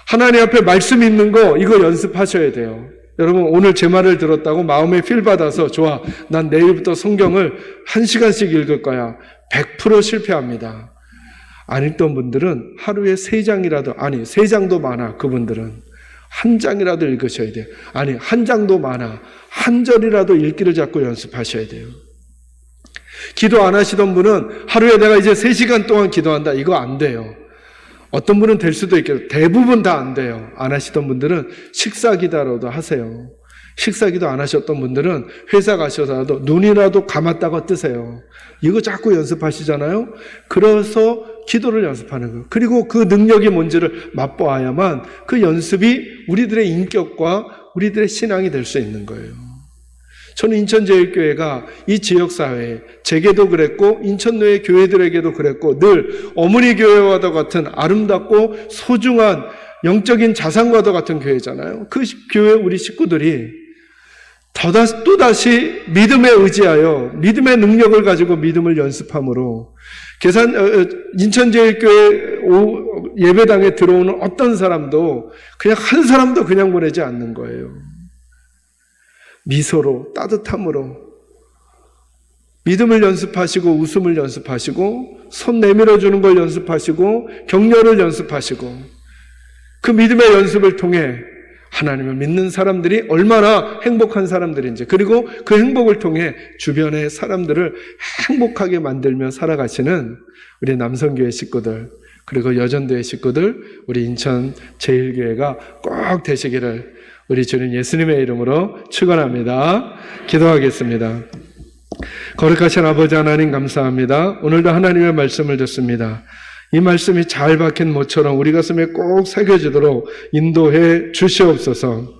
하나님 앞에 말씀 있는 거 이거 연습하셔야 돼요. 여러분 오늘 제 말을 들었다고 마음에 필 받아서 좋아 난 내일부터 성경을 1시간씩 읽을 거야. 100% 실패합니다. 안 읽던 분들은 하루에 3장이라도, 아니 3장도 많아. 그분들은 1장이라도 읽으셔야 돼요. 아니 1장도 많아. 1절이라도 읽기를 자꾸 연습하셔야 돼요. 기도 안 하시던 분은 하루에 내가 이제 3시간 동안 기도한다. 이거 안 돼요. 어떤 분은 될 수도 있겠죠. 대부분 다 안 돼요. 안 하시던 분들은 식사기도라도 하세요. 식사기도 안 하셨던 분들은 회사 가셔서라도 눈이라도 감았다가 뜨세요. 이거 자꾸 연습하시잖아요. 그래서 기도를 연습하는 거예요. 그리고 그 능력이 뭔지를 맛보아야만 그 연습이 우리들의 인격과 우리들의 신앙이 될 수 있는 거예요. 저는 인천제일교회가 이 지역사회, 제게도 그랬고 인천로의 교회들에게도 그랬고 늘 어머니 교회와도 같은 아름답고 소중한 영적인 자산과도 같은 교회잖아요. 그 교회 우리 식구들이 또다시 믿음에 의지하여 믿음의 능력을 가지고 믿음을 연습함으로 인천제일교회 예배당에 들어오는 어떤 사람도 그냥 한 사람도 그냥 보내지 않는 거예요. 미소로 따뜻함으로 믿음을 연습하시고 웃음을 연습하시고 손 내밀어 주는 걸 연습하시고 격려를 연습하시고 그 믿음의 연습을 통해 하나님을 믿는 사람들이 얼마나 행복한 사람들인지 그리고 그 행복을 통해 주변의 사람들을 행복하게 만들며 살아가시는 우리 남성교회 식구들 그리고 여전도의 식구들 우리 인천 제일교회가 꼭 되시기를 우리 주님 예수님의 이름으로 축원합니다. 기도하겠습니다. 거룩하신 아버지 하나님 감사합니다. 오늘도 하나님의 말씀을 듣습니다. 이 말씀이 잘 박힌 모처럼 우리 가슴에 꼭 새겨지도록 인도해 주시옵소서.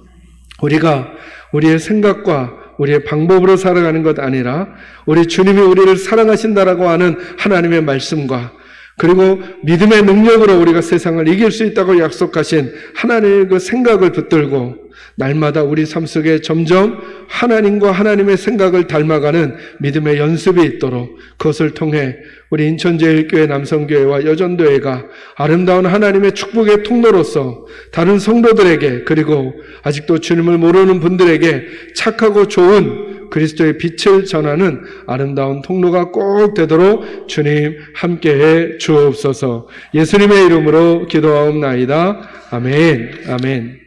우리가 우리의 생각과 우리의 방법으로 살아가는 것 아니라 우리 주님이 우리를 사랑하신다라고 하는 하나님의 말씀과 그리고 믿음의 능력으로 우리가 세상을 이길 수 있다고 약속하신 하나님의 그 생각을 붙들고 날마다 우리 삶 속에 점점 하나님과 하나님의 생각을 닮아가는 믿음의 연습이 있도록 그것을 통해 우리 인천제일교회 남성교회와 여전도회가 아름다운 하나님의 축복의 통로로서 다른 성도들에게 그리고 아직도 주님을 모르는 분들에게 착하고 좋은 그리스도의 빛을 전하는 아름다운 통로가 꼭 되도록 주님 함께해 주옵소서. 예수님의 이름으로 기도하옵나이다. 아멘. 아멘.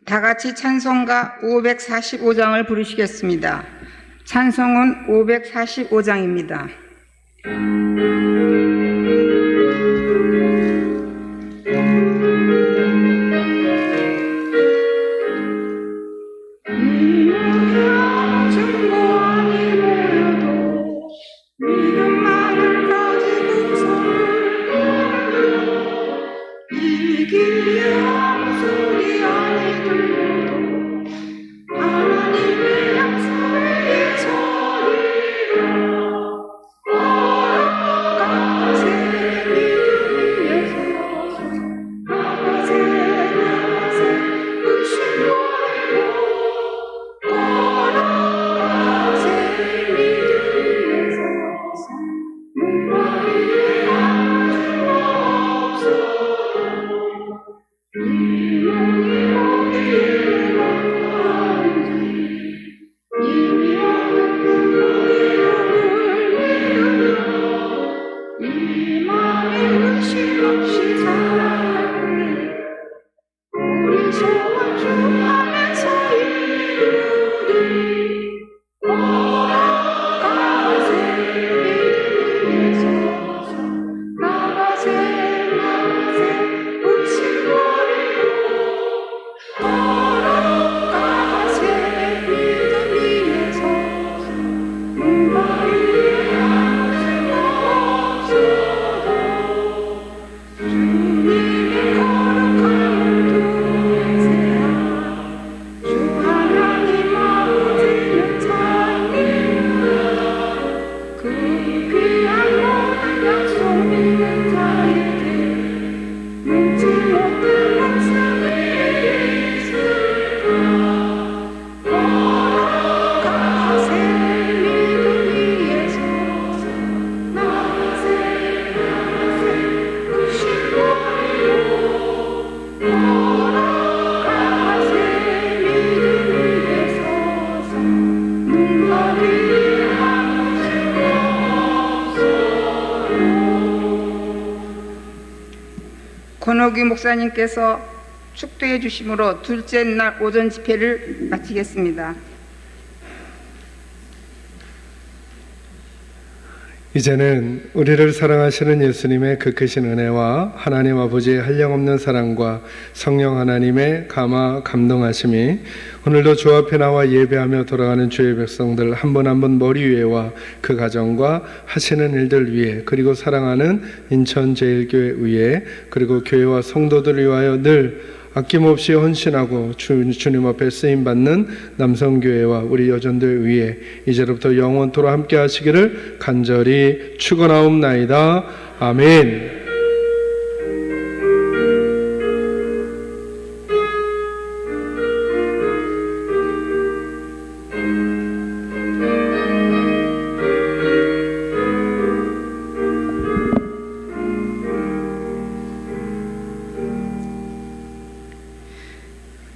다 같이 찬송가 545장을 부르시겠습니다. 찬송은 545장입니다. 하나님의 약속을 잊어버리라 김호규 목사님께서 축도해 주심으로 둘째 날 오전 집회를 마치겠습니다. 이제는 우리를 사랑하시는 예수님의 그 크신 은혜와 하나님 아버지의 한량없는 사랑과 성령 하나님의 감화 감동하심이 오늘도 주 앞에 나와 예배하며 돌아가는 주의 백성들 한 분 한 분 머리 위에와 그 가정과 하시는 일들 위에, 그리고 사랑하는 인천제일교회 위에, 그리고 교회와 성도들 위하여 늘 아낌없이 헌신하고 주님 앞에 쓰임받는 남성교회와 우리 여전들 위에 이제부터 영원토록 함께 하시기를 간절히 축원하옵나이다. 아멘.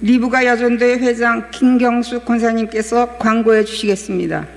리브가 여전도회 회장 김경수 권사님께서 광고해 주시겠습니다.